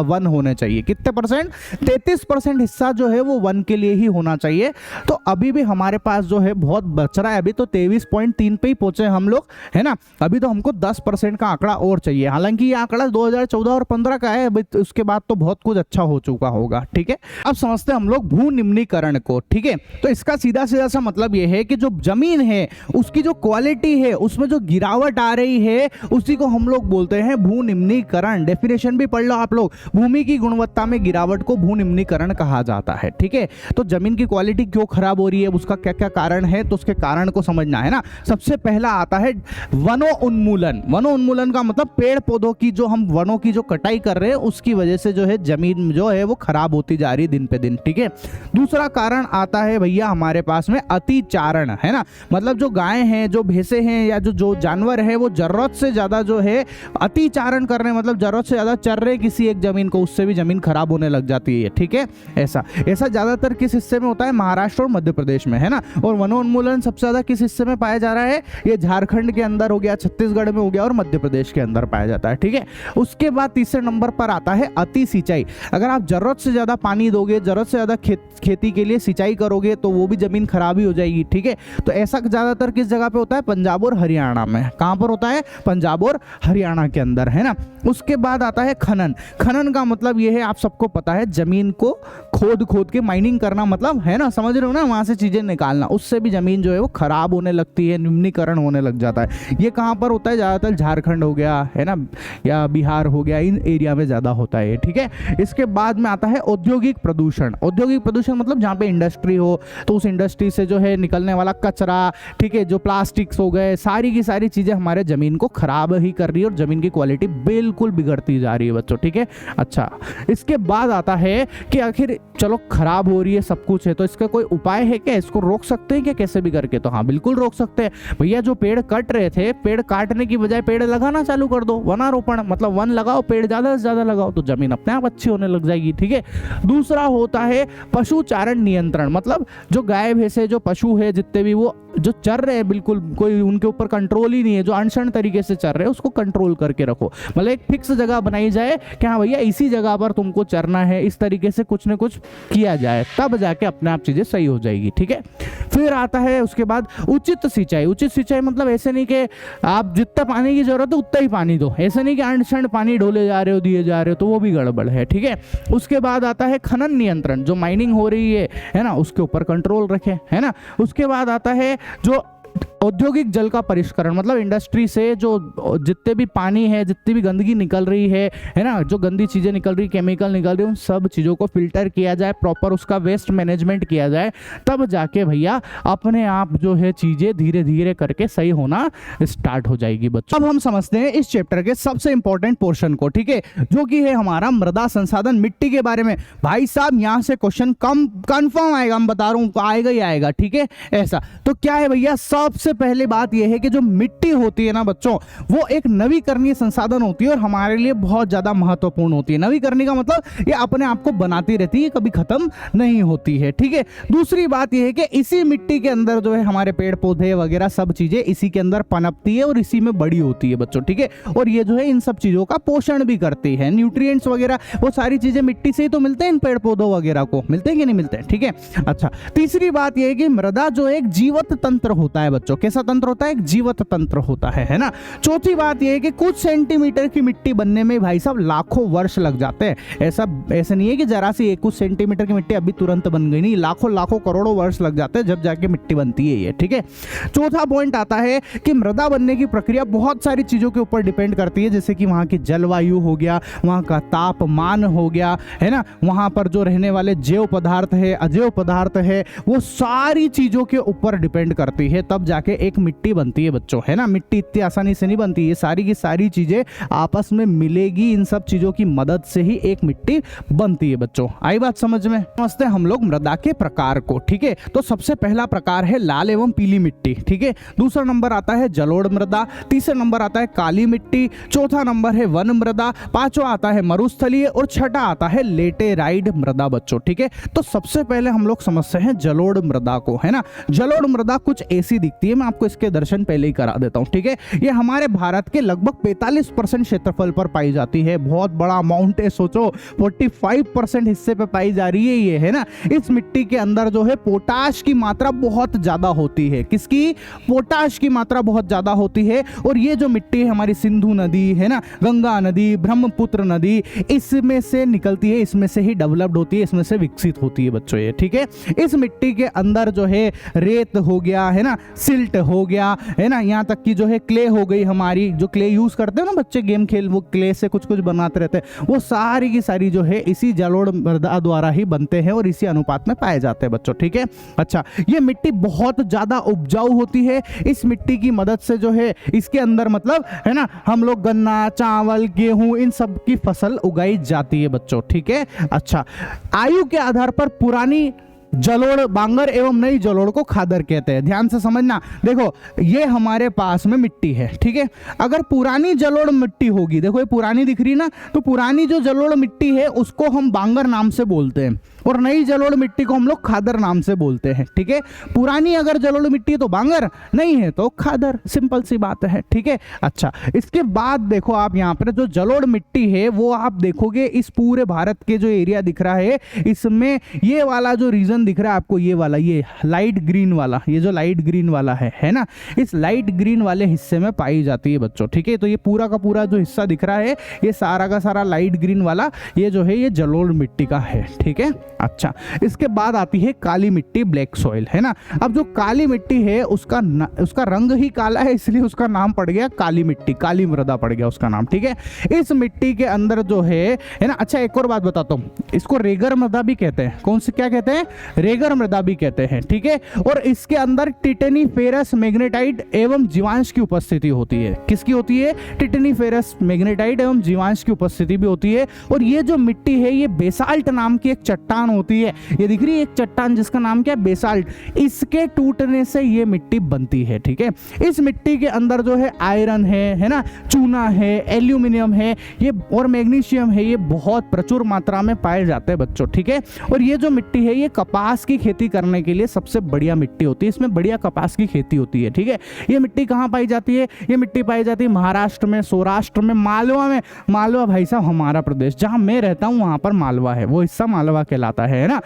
वन होने चाहिए। कितने परसेंट? 33% हिस्सा जो है वो वन के लिए ही होना चाहिए। तो अभी भी हमारे पास जो है बहुत बच रहा है, अभी तो 23.3 पे ही पहुंचे हम लोग, है ना? अभी तो हमको 10% का आंकड़ा और चाहिए। हालांकि ये आंकड़ा 2014 और 15 का है, अभी उसके बाद तो बहुत कुछ अच्छा हो चुका होगा, ठीक है? अब समझते हैं हम लोग भू निम्नीकरण को, ठीक है? तो इसका सीधा सीधा सा मतलब ये है कि जो जमीन है उसकी जो क्वालिटी है, उसमें जो गिरावट आ रही है, उसी को हम लोग बोलते हैं भू निम्नीकरण। डेफिनेशन भी पढ़ लो आप लोग, भूमि की गुणवत्ता में गिरावट को भू निम्नीकरण कहा जाता है, ठीक है? तो जमीन की क्वालिटी क्यों खराब हो रही है, उसका क्या क्या कारण है, तो उसके कारण को समझना है ना। सबसे पहला आता है वनोन्मूलन। वनोन्मूलन का मतलब पेड़ पौधों की, जो हम वनों की जो कटाई कर रहे हैं उसकी वजह से जो है जमीन जो है वो खराब होती जा रही है दिन पे दिन, ठीक है? दूसरा कारण आता है भैया हमारे पास में अतिचारण, है ना? मतलब जो गाय हैं, जो भैंसे हैं या जो जानवर है वो जरूरत से ज्यादा जो है अतिचारण कर रहे हैं, मतलब जरूरत से ज्यादा चर रहे किसी एक जमीन को, उससे भी जमीन खराब होने लग जाती है। ठीक है, ऐसा ज्यादातर किस हिस्से में होता है? महाराष्ट्र और मध्य प्रदेश में, है ना। और वनोन्मूलन सबसे ज्यादा किस हिस्से में पाया जा रहा है? ये झारखंड के अंदर हो गया, छत्तीसगढ़ में हो गया और मध्य प्रदेश के अंदर पाया जाता है। ठीक है, उसके बाद तीसरे नंबर पर आता है अति सिंचाई। अगर आप जरूरत से ज्यादा पानी दोगे, जरूरत से ज्यादा खेती के लिए सिंचाई करोगे तो वो भी जमीन खराब ही हो जाएगी। ठीक है, तो ऐसा ज्यादातर किस जगह पे होता है? पंजाब और हरियाणा में। कहां पर होता है? पंजाब और हरियाणा के अंदर, है ना। उसके बाद आता है खनन। खनन का मतलब ये है, आप सबको पता है, जमीन को खोद के माइनिंग करना, मतलब, है ना, समझ रहे हो ना, वहां से चीजें निकालना। उससे भी जमीन जो है वो खराब होने लगती है, निम्नीकरण होने लग जाता है। ये कहां पर होता है? ज्यादातर झारखंड हो गया, है ना, या बिहार हो गया, इन एरिया में ज्यादा होता है। ठीक है, इसके बाद में आता है औद्योगिक प्रदूषण। औद्योगिक प्रदूषण मतलब जहां पे इंडस्ट्री हो तो उस इंडस्ट्री से जो है निकलने वाला कचरा, ठीक है, जो प्लास्टिक्स हो गए, सारी की सारी चीजें हमारे जमीन को खराब ही कर रही है और जमीन की क्वालिटी बिल्कुल बिगड़ती जा रही है बच्चों। ठीक है, अच्छा, इसके बाद आता है कि आखिर चलो खराब हो रही है, सब कुछ है, तो इसका कोई उपाय है क्या? इसको रोक सकते हैं क्या कैसे भी करके? तो हाँ, बिल्कुल रोक सकते हैं भैया। जो पेड़ कट रहे थे, पेड़ काटने की बजाय पेड़ लगाना चालू कर दो। वनारोपण मतलब वन लगाओ, पेड़ ज्यादा से ज्यादा लगाओ, तो जमीन अपने आप अच्छी होने लग जाएगी। ठीक है, दूसरा होता है पशुचारण नियंत्रण। मतलब जो गाय भैंसे, जो पशु है, जितने भी वो जो चर रहे हैं, बिल्कुल कोई उनके ऊपर कंट्रोल ही नहीं है, जो अनशन तरीके से चर रहे हैं, उसको कंट्रोल करके रखो। मतलब एक फिक्स जगह बनाई जाए कि हाँ भैया इसी जगह पर तुमको चरना है, इस तरीके से कुछ न कुछ किया जाए, तब जाके अपने आप चीजें सही हो जाएगी। ठीक है, फिर आता है उसके बाद उचित सिंचाई। उचित सिंचाई मतलब ऐसे नहीं कि आप जितना पानी की जरूरत है उतना ही पानी दो, ऐसे नहीं कि अनशन पानी ढोले जा रहे हो, दिए जा रहे हो, तो वो भी गड़बड़ है। ठीक है, उसके बाद आता है खनन नियंत्रण। जो माइनिंग हो रही है ना, उसके ऊपर कंट्रोल रखें, है ना। उसके बाद आता है जो औद्योगिक जल का परिष्करण। मतलब इंडस्ट्री से जो जितने भी पानी है, जितनी भी गंदगी निकल रही है ना, जो गंदी चीजें निकल रही, केमिकल निकल रही, उन सब चीजों को फिल्टर किया जाए, प्रॉपर उसका वेस्ट मैनेजमेंट किया जाए, तब जाके भैया अपने आप जो है चीजें धीरे धीरे करके सही होना स्टार्ट हो जाएगी बच्चों। अब हम समझते हैं इस चैप्टर के सबसे इंपॉर्टेंट पोर्शन को, ठीक है, जो कि है हमारा मृदा संसाधन, मिट्टी के बारे में। भाई साहब यहाँ से क्वेश्चन कंफर्म आएगा, हम बता रहा हूँ, आएगा ही आएगा। ठीक है, ऐसा तो क्या है भैया, सबसे पहले बात यह है कि जो मिट्टी होती है ना बच्चों, वो एक नवीकरणीय संसाधन होती है और हमारे लिए बहुत ज्यादा महत्वपूर्ण होती है। नवीकरणीय का मतलब ये अपने आप को बनाती रहती है, कभी खत्म नहीं होती है। ठीक है, दूसरी बात यह है कि इसी मिट्टी के अंदर जो है हमारे पेड़ पौधे वगैरह सब चीजें इसी के अंदर पनपती है और इसी में बड़ी होती है बच्चों। ठीक है, और ये जो है इन सब चीजों का पोषण भी करती है। न्यूट्रिएंट्स वगैरह वो सारी चीजें मिट्टी से ही तो मिलते हैं, इन पेड़ पौधों वगैरह को मिलते हैं कि नहीं मिलते हैं। ठीक है, अच्छा, तीसरी बात यह है कि मृदा जो एक जीवत तंत्र होता है बच्चों। कैसा तंत्र होता है? एक जीवत तंत्र होता है ना। चौथी बात यह है कि कुछ सेंटीमीटर की मिट्टी बनने में भाई साहब लाखों वर्ष लग जाते हैं। ऐसा नहीं है कि जरा सी कुछ सेंटीमीटर की मिट्टी अभी तुरंत बन गई, नहीं, लाखों करोड़ों वर्ष लग जाते हैं जब जाके मिट्टी बनती है ये। ठीक है, चौथा पॉइंट आता है कि मृदा बनने की प्रक्रिया बहुत सारी चीजों के ऊपर डिपेंड करती है, जैसे कि वहां की जलवायु हो गया, वहां का तापमान हो गया, है ना, वहां पर जो रहने वाले जैव पदार्थ है, अजैव पदार्थ है, वो सारी चीजों के ऊपर डिपेंड करती है, तब जाके एक मिट्टी बनती है बच्चों, है ना। मिट्टी इतनी आसानी से नहीं बनती, ये सारी की सारी चीजें आपस में मिलेगी, इन सब चीजों की मदद से ही एक मिट्टी बनती है बच्चों। आई बात समझ में? समझते हैं हम लोग मृदा के प्रकार को। ठीक है, तो सबसे पहला प्रकार है लाल एवं पीली मिट्टी। ठीक है, दूसरा नंबर आता है जलोढ़ मृदा, तीसरा नंबर आता है काली मिट्टी, चौथा नंबर है वन मृदा, पांचवा आता है मरुस्थलीय और छठा आता है लेटेराइड मृदा बच्चों। ठीक है, तो सबसे पहले हम लोग समझते हैं जलोढ़ मृदा को, है ना। जलोढ़ मृदा कुछ ऐसी दिखती है, मैं आपको इसके दर्शन पहले ही करा देता हूं। ठीक है, ये हमारे भारत के लगभग 45% क्षेत्रफल पर पाई जाती है। बहुत बड़ा अमाउंट है, सोचो 45% हिस्से पे पाई जा रही है ये, है ना। इस मिट्टी के अंदर जो है पोटाश की मात्रा बहुत ज्यादा होती है। किसकी? पोटाश की मात्रा बहुत ज्यादा होती है। और ये जो मिट्टी है हमारी सिंधु नदी, है ना, गंगा नदी, ब्रह्मपुत्र नदी, इसमें से निकलती है, इसमें से ही डेवलप्ड होती है, इसमें से विकसित होती है बच्चों ये। ठीक है, इस मिट्टी के अंदर जो है रेत हो गया, है ना, सिल्ट हो गया, है ना, यहाँ तक कि जो है क्ले हो गई, हमारी जो क्ले यूज करते हैं ना बच्चे गेम खेल, वो क्ले से कुछ कुछ बनाते रहते हैं, वो सारी की सारी जो है इसी जलोढ़ मृदा द्वारा ही बनते हैं और इसी अनुपात में पाए जाते हैं बच्चों। ठीक है, अच्छा, ये मिट्टी बहुत ज्यादा उपजाऊ होती है। इस मिट्टी की मदद से जो है इसके अंदर मतलब, है ना, हम लोग गन्ना, चावल, गेहूं, इन सब की फसल उगाई जाती है बच्चों। ठीक है, अच्छा, आयु के आधार पर पुरानी जलोढ़ बांगर एवं नई जलोढ़ को खादर कहते हैं। ध्यान से समझना, देखो ये हमारे पास में मिट्टी है, ठीक है। अगर पुरानी जलोढ़ मिट्टी होगी, देखो ये पुरानी दिख रही ना, तो पुरानी जो जलोढ़ मिट्टी है उसको हम बांगर नाम से बोलते हैं और नई जलोढ़ मिट्टी को हम लोग खादर नाम से बोलते हैं, ठीक है। पुरानी अगर जलोढ़ मिट्टी है तो बांगर, नहीं है तो खादर, सिंपल सी बात है, ठीक है। अच्छा, इसके बाद देखो आप यहाँ पर जो जलोढ़ मिट्टी है वो आप देखोगे इस पूरे भारत के जो एरिया दिख रहा है इसमें ये वाला जो रीजन दिख रहा है आपको, ये वाला, ये लाइट ग्रीन वाला, ये जो लाइट ग्रीन वाला है ना, इस लाइट ग्रीन वाले हिस्से में पाई जाती है बच्चों, ठीक है। तो ये पूरा का पूरा जो हिस्सा दिख रहा है ये सारा का सारा लाइट ग्रीन वाला ये जो है ये जलोढ़ मिट्टी का है, ठीक है। अच्छा, इसके बाद आती है काली मिट्टी, ब्लैक सॉइल, है ना। अब जो काली मिट्टी है उसका रंग ही काला है, इसलिए उसका नाम पड़ गया काली मिट्टी, काली मृदा पड़ गया उसका नाम, ठीक है। इस मिट्टी के अंदर जो है ना, अच्छा एक और बात बताता हूँ, इसको रेगर मृदा भी कहते हैं। कौन सी, क्या कहते हैं? रेगर मृदा भी कहते हैं, ठीक है। और इसके अंदर टिटेनी फेरस मैग्नेटाइट एवं जीवांश की उपस्थिति होती है। किसकी होती है? टिटेनी फेरस मैग्नेटाइट एवं जीवांश की उपस्थिति भी होती है। और ये जो मिट्टी है ये बेसाल्ट नाम की एक चट्टान होती है, ये दिख रही है एक चट्टान जिसका नाम क्या है? बेसाल्ट। इसके टूटने से ये मिट्टी बनती है, ठीक है। इस मिट्टी के अंदर जो है आयरन है ना, चूना है, एल्यूमिनियम है, ये और मैग्नीशियम है, ये बहुत प्रचुर मात्रा में पाए जाते हैं बच्चों, ठीक है। और ये जो मिट्टी है ये कपास की खेती करने के लिए सबसे बढ़िया मिट्टी होती है, इसमें बढ़िया कपास की खेती होती है, ठीक है। ये मिट्टी कहाँ पाई जाती है? ये मिट्टी पाई जाती है महाराष्ट्र में, सौराष्ट्र में, मालवा में। मालवा भाई साहब हमारा प्रदेश, जहाँ मैं रहता हूँ वहाँ पर मालवा है, वो हिस्सा मालवा कहलाता है ना।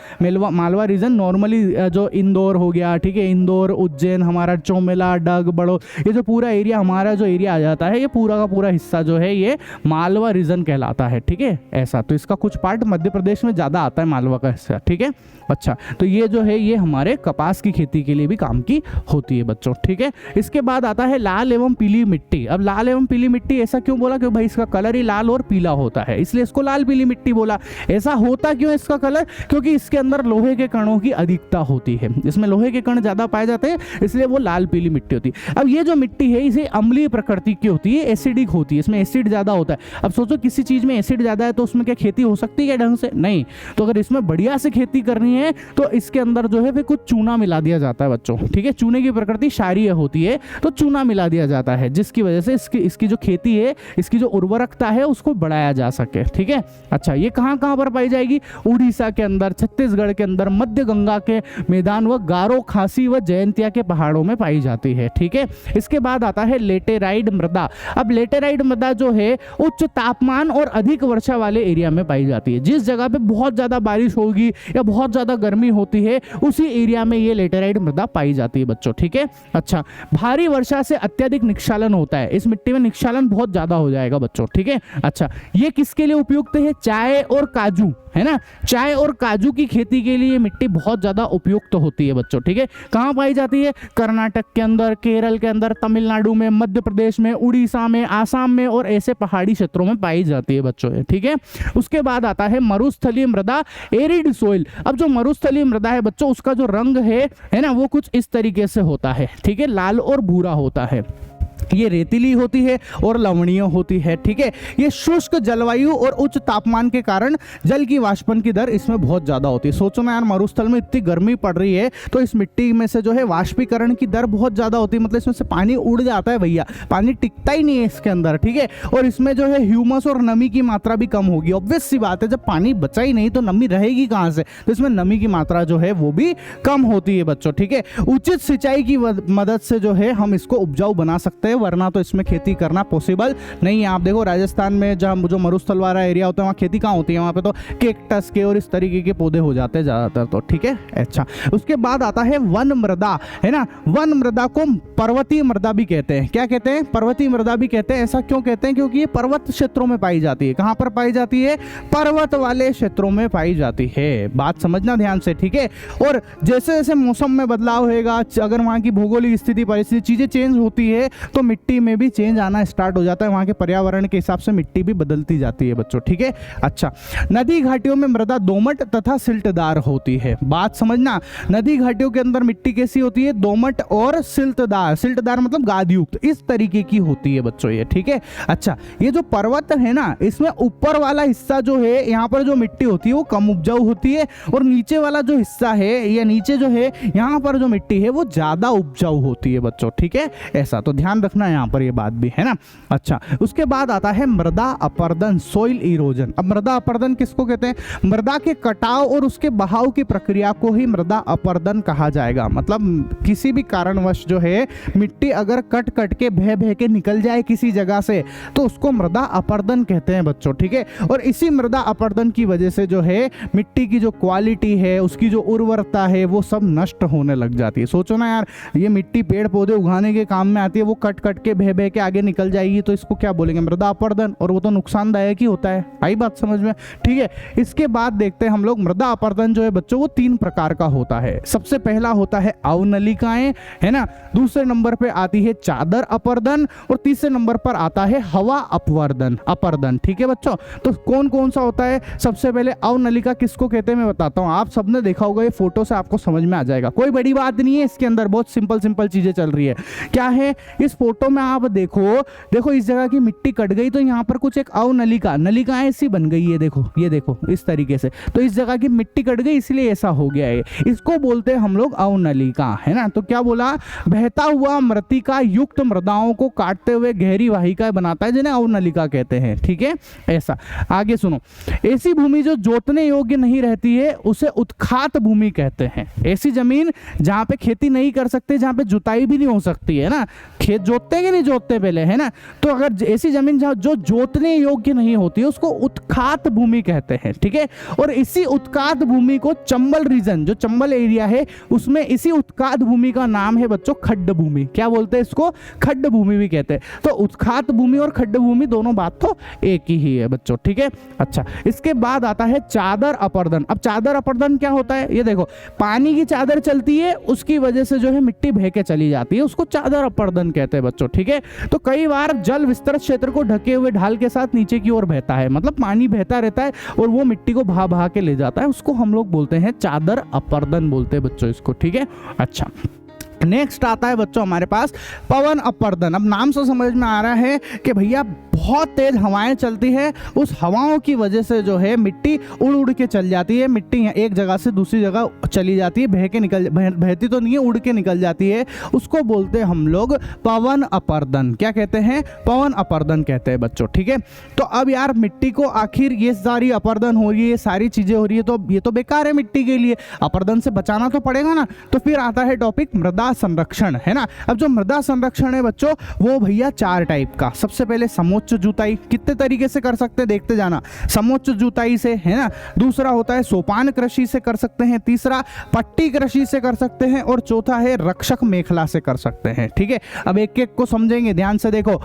मालवा रीजन नॉर्मली जो इंदौर हो गया, ठीक है, इंदौर, उज्जैन, हमारा चौमेला, डग, बड़ो, ये जो पूरा एरिया हमारा जो एरिया आ जाता है ये पूरा का पूरा हिस्सा जो है ये मालवा रीजन कहलाता है, ठीक है। ऐसा तो इसका कुछ पार्ट मध्य प्रदेश में ज़्यादा आता है मालवा का हिस्सा, ठीक है। अच्छा, तो ये जो है ये हमारे कपास की खेती के लिए भी काम की होती है बच्चों, ठीक है। इसके बाद आता है लाल एवं पीली मिट्टी। अब लाल एवं पीली मिट्टी ऐसा क्यों बोला? क्योंकि भाई इसका कलर ही लाल और पीला होता है, इसलिए इसको लाल पीली मिट्टी बोला। ऐसा होता क्यों इसका कलर? क्योंकि इसके अंदर लोहे के कणों की अधिकता होती है, इसमें लोहे के कण ज्यादा पाए जाते हैं, इसलिए वो लाल पीली मिट्टी होती है। अब ये जो मिट्टी है इसे अम्लीय प्रकृति की होती है, एसिडिक होती है, इसमें एसिड ज्यादा होता है। अब सोचो किसी चीज में एसिड ज्यादा है तो उसमें क्या खेती हो सकती है ढंग से? नहीं। तो अगर इसमें बढ़िया से खेती करनी है तो इसके अंदर जो है फिर कुछ चूना मिला दिया जाता है बच्चों, ठीक है। चूने की प्रकृति क्षारीय होती है तो चूना मिला दिया जाता है, जिसकी वजह से इसकी जो खेती है, इसकी जो उर्वरकता है उसको बढ़ाया जा सके, ठीक है। अच्छा, ये कहाँ कहाँ पर पाई जाएगी? उड़ीसा के अंदर, छत्तीसगढ़ के अंदर, मध्य गंगा के मैदान व गारो, खासी व जयंतिया के पहाड़ों में पाई जाती है, ठीक है। इसके बाद आता है लेटेराइड मृदा। अब लेटेराइड मृदा जो है उच्च तापमान और अधिक वर्षा वाले एरिया में पाई जाती है। जिस जगह पे बहुत ज्यादा बारिश होगी या बहुत ज्यादा गर्मी होती है उसी एरिया में ये लेटेराइड मृदा पाई जाती है बच्चों, ठीक है। अच्छा, भारी वर्षा से अत्यधिक निक्षालन होता है, इस मिट्टी में निक्षालन बहुत ज्यादा हो जाएगा बच्चों, ठीक है। अच्छा, ये किसके लिए उपयुक्त है? चाय और काजू, है ना। चाय और काजू की खेती के लिए मिट्टी बहुत ज्यादा उपयुक्त होती है बच्चों, ठीक है। कहाँ पाई जाती है? कर्नाटक के अंदर, केरल के अंदर, तमिलनाडु में, मध्य प्रदेश में, उड़ीसा में, आसाम में और ऐसे पहाड़ी क्षेत्रों में पाई जाती है बच्चों, ठीक है। उसके बाद आता है मरुस्थलीय मृदा, एरिड सोइल। अब जो मरुस्थलीय मृदा है बच्चों उसका जो रंग है ना, वो कुछ इस तरीके से होता है, ठीक है, लाल और भूरा होता है। ये रेतीली होती है और लवणीय होती है, ठीक है। ये शुष्क जलवायु और उच्च तापमान के कारण जल की वाष्पन की दर इसमें बहुत ज्यादा होती है। सोचो ना यार, मरुस्थल में इतनी गर्मी पड़ रही है तो इस मिट्टी में से जो है वाष्पीकरण की दर बहुत ज्यादा होती है, मतलब इसमें से पानी उड़ जाता है भैया, पानी टिकता ही नहीं है इसके अंदर, ठीक है। और इसमें जो है ह्यूमस और नमी की मात्रा भी कम होगी। ऑब्वियस सी बात है, जब पानी बचा ही नहीं तो नमी रहेगी कहाँ से? तो इसमें नमी की मात्रा जो है वो भी कम होती है बच्चों, ठीक है। उचित सिंचाई की मदद से जो है हम इसको उपजाऊ बना सकते हैं, वरना तो इसमें खेती करना पॉसिबल नहीं है। आप देखो राजस्थान में जहाँ जो मरुस्थल वाला एरिया होता है वहाँ खेती कहाँ होती है? वहाँ पे तो केक्टस के और इस तरीके के पौधे हो जाते हैं ज्यादातर, तो ठीक है। अच्छा, उसके बाद आता है वन मृदा, है ना। वन मृदा को पर्वतीय मृदा भी कहते हैं। क्या कहते हैं? पर्वतीय मृदा भी कहते हैं। ऐसा क्यों कहते हैं? क्योंकि ये पर्वत क्षेत्रों में पाई जाती है। कहाँ पर पाई जाती है? पर्वत वाले क्षेत्रों में पाई जाती है। बात समझना ध्यान से, ठीक है। और जैसे जैसे मौसम में बदलाव होगा, अगर वहाँ की भौगोलिक स्थिति, परिस्थिति, चीजें चेंज होती है तो मिट्टी में भी चेंज आना स्टार्ट हो जाता है, वहाँ के पर्यावरण के हिसाब से मिट्टी भी बदलती जाती है बच्चों, ठीक है। अच्छा, नदी घाटियों में मृदा दोमट तथा सिल्टदार होती है। बात समझना, नदी घाटियों के अंदर मिट्टी कैसी होती है? दोमट और सिल्टदार। सिल्टदार मतलब गादयुक्त, इस तरीके की होती है बच्चों ये, ठीक है। अच्छा, ये जो पर्वत है ना, इसमें ऊपर वाला हिस्सा जो है, यहाँ पर जो मिट्टी होती है वो कम उपजाऊ होती है, और नीचे वाला जो हिस्सा है या नीचे जो है यहाँ पर जो मिट्टी है वो ज्यादा उपजाऊ होती है बच्चों, ठीक है। ऐसा तो ध्यान रखना यहाँ पर ये बात भी है ना। अच्छा, उसके बाद आता है मृदा अपरदन, सोइल इरोजन। अब मृदा अपरदन किसको कहते हैं? मृदा के कटाव और उसके बहाव की प्रक्रिया को ही मृदा अपरदन कहा जाएगा। मतलब किसी भी कारणवश जो है मिट्टी अगर कट कट के बह के निकल जाए किसी जगह से, तो उसको मृदा अपरदन कहते हैं बच्चों, ठीक है। और इसी मृदा अपरदन की वजह से जो है मिट्टी की जो क्वालिटी है, उसकी जो उर्वरता है, वो सब नष्ट होने लग जाती है। सोचो ना यार, ये मिट्टी पेड़ पौधे उगाने के काम में आती है, वो कट कट के बह के आगे निकल जाएगी, तो इसको क्या बोलेंगे? मृदा अपरदन, और वो तो नुकसानदायक ही होता है। आई बात समझ में, ठीक है। इसके बाद देखते हैं हम लोग मृदा अपरदन जो है बच्चों वो 3 प्रकार का होता है। सबसे पहला होता है अवनलिकाएं, है ना। दूसरे नंबर पे आती है चादर अपरदन, और तीसरे नंबर पर आता है हवा अपरदन, ठीक है बच्चों। तो कौन कौन सा होता है? सबसे पहले अवनलिका किसको कहते हैं मैं बताता हूँ। आप सबने देखा होगा, ये फोटो से आपको समझ में आ जाएगा, कोई बड़ी बात नहीं है इसके अंदर, बहुत सिंपल चीजें चल रही है। क्या है इस फोटो में? आप देखो इस जगह की मिट्टी कट गई, तो यहाँ पर कुछ एक अवनलिका, नलिकाएं ऐसी बन गई है, देखो ये देखो इस तरीके से। तो इस जगह की मिट्टी कट गई इसलिए ऐसा हो गया है, इसको बोलते हैं हम लोग अवनलिका, है ना। तो क्या बोला? बहता हुआ मृतिका युक्त मृदाओं को काटते हुए गहरी वाहिका बनाता है, जिन्हें अवनलिका कहते हैं, ठीक है। ऐसा, आगे सुनो। ऐसी भूमि जो जोतने योग्य नहीं रहती है उसे उत्खात भूमि कहते हैं। ऐसी जमीन जहां पे खेती नहीं कर सकते, जहां पे जुताई भी नहीं हो सकती है ना, खेत जोतते हैं कि नहीं जोतते पहले, है ना। तो अगर ऐसी जमीन जो जोतने योग्य नहीं होती है उसको उत्खात भूमि कहते हैं, ठीक है। और इसी उत्खात भूमि को चंबल रीजन, जो चंबल एरिया है, उसमें इसी उत्खात भूमि का नाम है बच्चों खड्ड भूमि। क्या बोलते हैं इसको? खड्ड भूमि भी कहते हैं। तो उत्खात भूमि और खड्ड भूमि दोनों बात तो एक ही है बच्चों, ठीक है। अच्छा, इसके बाद आता है चादर अपरदन। अब चादर अपरदन क्या होता है? ये देखो, पानी की चादर चलती है, उसकी वजह से जो है मिट्टी बह के चली जाती है, उसको चादर अपरदन कहते हैं बच्चों, ठीक है। तो कई बार जल विस्तृत क्षेत्र को ढके हुए ढाल के साथ नीचे की ओर बहता है, मतलब पानी बहता रहता है और वो मिट्टी को बहा के ले जाता है, उसको हम लोग बोलते हैं चादर अपरदन बोलते हैं बच्चों इसको, ठीक है। अच्छा, नेक्स्ट आता है बच्चों हमारे पास पवन अपरदन। अब नाम से समझ में आ रहा है कि भैया बहुत तेज हवाएं चलती है, उस हवाओं की वजह से जो है मिट्टी उड़ उड़ के चल जाती है, मिट्टी एक जगह से दूसरी जगह चली जाती है, बहती तो नहीं है, उड़ के निकल जाती है, उसको बोलते हैं हम लोग पवन अपरदन। क्या कहते हैं? पवन अपरदन कहते हैं बच्चों, ठीक है। तो अब यार मिट्टी को आखिर ये सारी अपरदन हो रही है, ये सारी चीजें हो रही है, तो ये तो बेकार है मिट्टी के लिए, अपरदन से बचाना तो पड़ेगा ना। तो फिर आता है टॉपिक मृदा संरक्षण, है ना। अब जो मृदा संरक्षण है बच्चों वो भैया 4 टाइप का। सबसे पहले समोच्च जुताई, कितने तरीके से कर सकते हैं देखते जाना। समोच्च जुताई से, है ना। दूसरा होता है सोपान कृषि से कर सकते हैं, तीसरा पट्टी कृषि से कर सकते हैं, और चौथा है रक्षक मेखला से कर सकते हैं, ठीक है। अब एक एक को समझेंगे, ध्यान से देखो।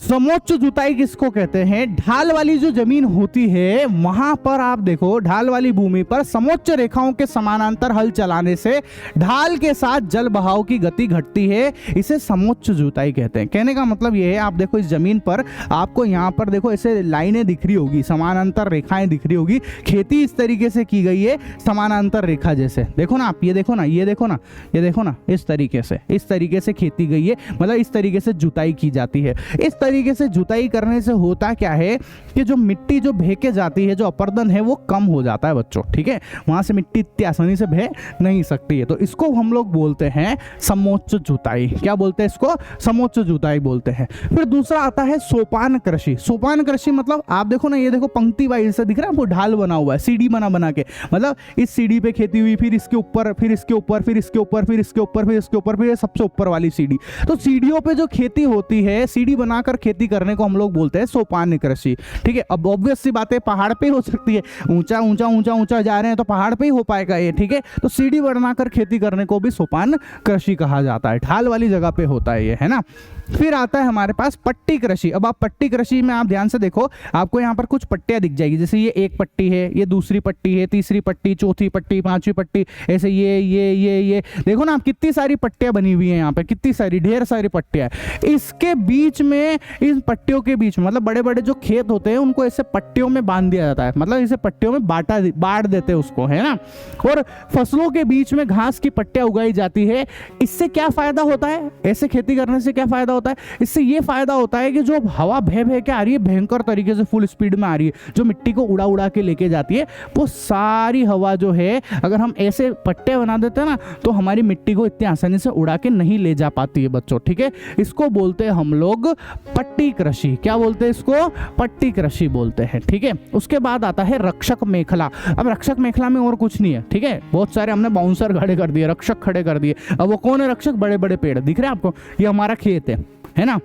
समोच्च जुताई किसको कहते हैं? ढाल वाली जो जमीन होती है वहां पर आप देखो, ढाल वाली भूमि पर समोच्च रेखाओं के समानांतर हल चलाने से ढाल के साथ जल बहाव की गति घटती है, इसे समोच्च जुताई कहते हैं। कहने का मतलब ये है, आप देखो इस जमीन पर आपको यहाँ पर देखो ऐसे लाइनें दिख रही होगी, समानांतर रेखाएं दिख रही होगी, खेती इस तरीके से की गई है समानांतर रेखा जैसे। देखो ना आप, ये देखो ना, ये देखो ना, ये देखो ना, इस तरीके से खेती गई है, मतलब इस तरीके से जुताई की जाती है। इस तरीके से जुताई करने से होता क्या है कि जो मिट्टी जो बह के जाती है, जो अपरदन है वो कम हो जाता है बच्चों, ठीक है। वहां से मिट्टी इतनी आसानी से बह नहीं सकती है, तो इसको हम लोग बोलते हैं समोच्च जुताई। क्या बोलते हैं इसको? समोच्च जुताई बोलते हैं। फिर दूसरा आता है सोपान कृषि। सोपान कृषि मतलब आप देखो ना, ये देखो पंक्ति वाइज से दिख रहा है आपको, ढाल बना हुआ है, सीढ़ी बना के, मतलब इस सीढ़ी पे खेती हुई, फिर इसके ऊपर, फिर इसके ऊपर, फिर इसके ऊपर, फिर इसके ऊपर, फिर इसके ऊपर, फिर सबसे ऊपर वाली सीढ़ी। तो सीढ़ियों पे जो खेती होती है, सीढ़ी बनाकर ऊपर खेती करने को हम लोग बोलते हैं सोपान कृषि। ठीक है, अब ऑब्वियस सी बात है पहाड़ पे हो सकती है, ऊंचा ऊंचा ऊंचा ऊंचा जा रहे हैं तो पहाड़ पे ही हो पाएगा ये। ठीक है, तो सीढ़ी बनाकर खेती करने को भी सोपान कृषि कहा जाता है, ढाल वाली जगह पे होता है ये, है ना। फिर आता है हमारे पास पट्टी कृषि। अब आप पट्टी कृषि में आप ध्यान से देखो, आपको यहाँ पर कुछ पट्टियां दिख जाएगी, जैसे ये एक पट्टी है, ये दूसरी पट्टी है, तीसरी पट्टी, चौथी पट्टी, पांचवी पट्टी, ऐसे ये देखो ना आप, कितनी सारी पट्टियां बनी हुई हैं यहाँ पे, कितनी सारी, ढेर सारी पट्टियां। इसके बीच में, इन पट्टियों के बीच में, मतलब बड़े बड़े जो खेत होते हैं उनको ऐसे पट्टियों में बांध दिया जाता है, मतलब इसे पट्टियों में बांट देते हैं उसको, है ना। और फसलों के बीच में घास की पट्टियां उगाई जाती है। इससे क्या फायदा होता है, ऐसे खेती करने से क्या फायदा होता है? इससे ये फायदा होता है कि जो हवा भय के आ रही है, भयंकर तरीके से फुल स्पीड में आ रही है, जो मिट्टी को उड़ा उड़ा के लेके जाती है, वो सारी हवा जो है अगर हम ऐसे पट्टे बना देते हैं ना, तो हमारी मिट्टी को इतनी आसानी से उड़ा के नहीं ले जा पाती है बच्चों। ठीक है, इसको बोलते हैं हम लोग पट्टी कृषि। क्या बोलते हैं इसको? पट्टी कृषि बोलते हैं। ठीक है, उसके बाद आता है रक्षक मेखला। अब रक्षक मेखला में और कुछ नहीं है। ठीक है, बहुत सारे हमने बाउंसर खड़े कर दिए, रक्षक खड़े कर दिए। अब वो कौन है रक्षक? बड़े बड़े पेड़ दिख रहे हैं आपको, ये हमारा खेत है ना।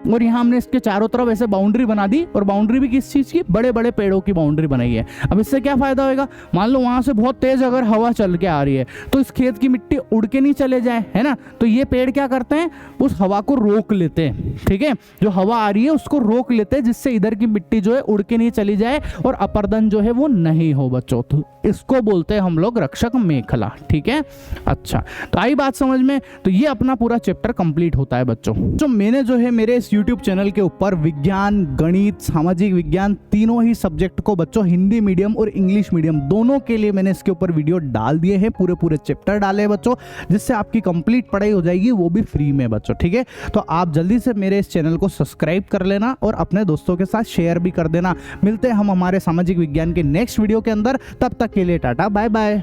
और यहाँ हमने इसके चारों तरफ ऐसे बाउंड्री बना दी, और बाउंड्री भी किस चीज़ की? बड़े बड़े पेड़ों की बाउंड्री बनाई है। अब इससे क्या फायदा होएगा? मान लो वहाँ से बहुत तेज अगर हवा चल के आ रही है, तो इस खेत की मिट्टी उड़ के नहीं चले जाए, है ना। तो ये पेड़ क्या करते हैं? उस हवा को रोक लेते हैं। ठीक है, जो हवा आ रही है उसको रोक लेते हैं, जिससे इधर की मिट्टी जो है उड़ के नहीं चली जाए और अपरदन जो है वो नहीं हो बच्चों। तो इसको बोलते हैं हम लोग रक्षक मेखला। ठीक है, अच्छा, तो आई बात समझ में। तो ये अपना पूरा चैप्टर कंप्लीट होता है बच्चों। जो मैंने जो है मेरे इस यूट्यूब चैनल के ऊपर विज्ञान, गणित, सामाजिक विज्ञान, तीनों ही सब्जेक्ट को बच्चों, हिंदी मीडियम और इंग्लिश मीडियम दोनों के लिए मैंने इसके ऊपर वीडियो डाल दिए हैं, पूरे चैप्टर डाले हैं बच्चों, जिससे आपकी कंप्लीट पढ़ाई हो जाएगी, वो भी फ्री में बच्चों। ठीक है, तो आप जल्दी से मेरे इस चैनल को सब्सक्राइब कर लेना और अपने दोस्तों के साथ शेयर भी कर देना। मिलते हैं हम हमारे सामाजिक विज्ञान के नेक्स्ट वीडियो के अंदर, तब तक के लिए टाटा बाय बाय।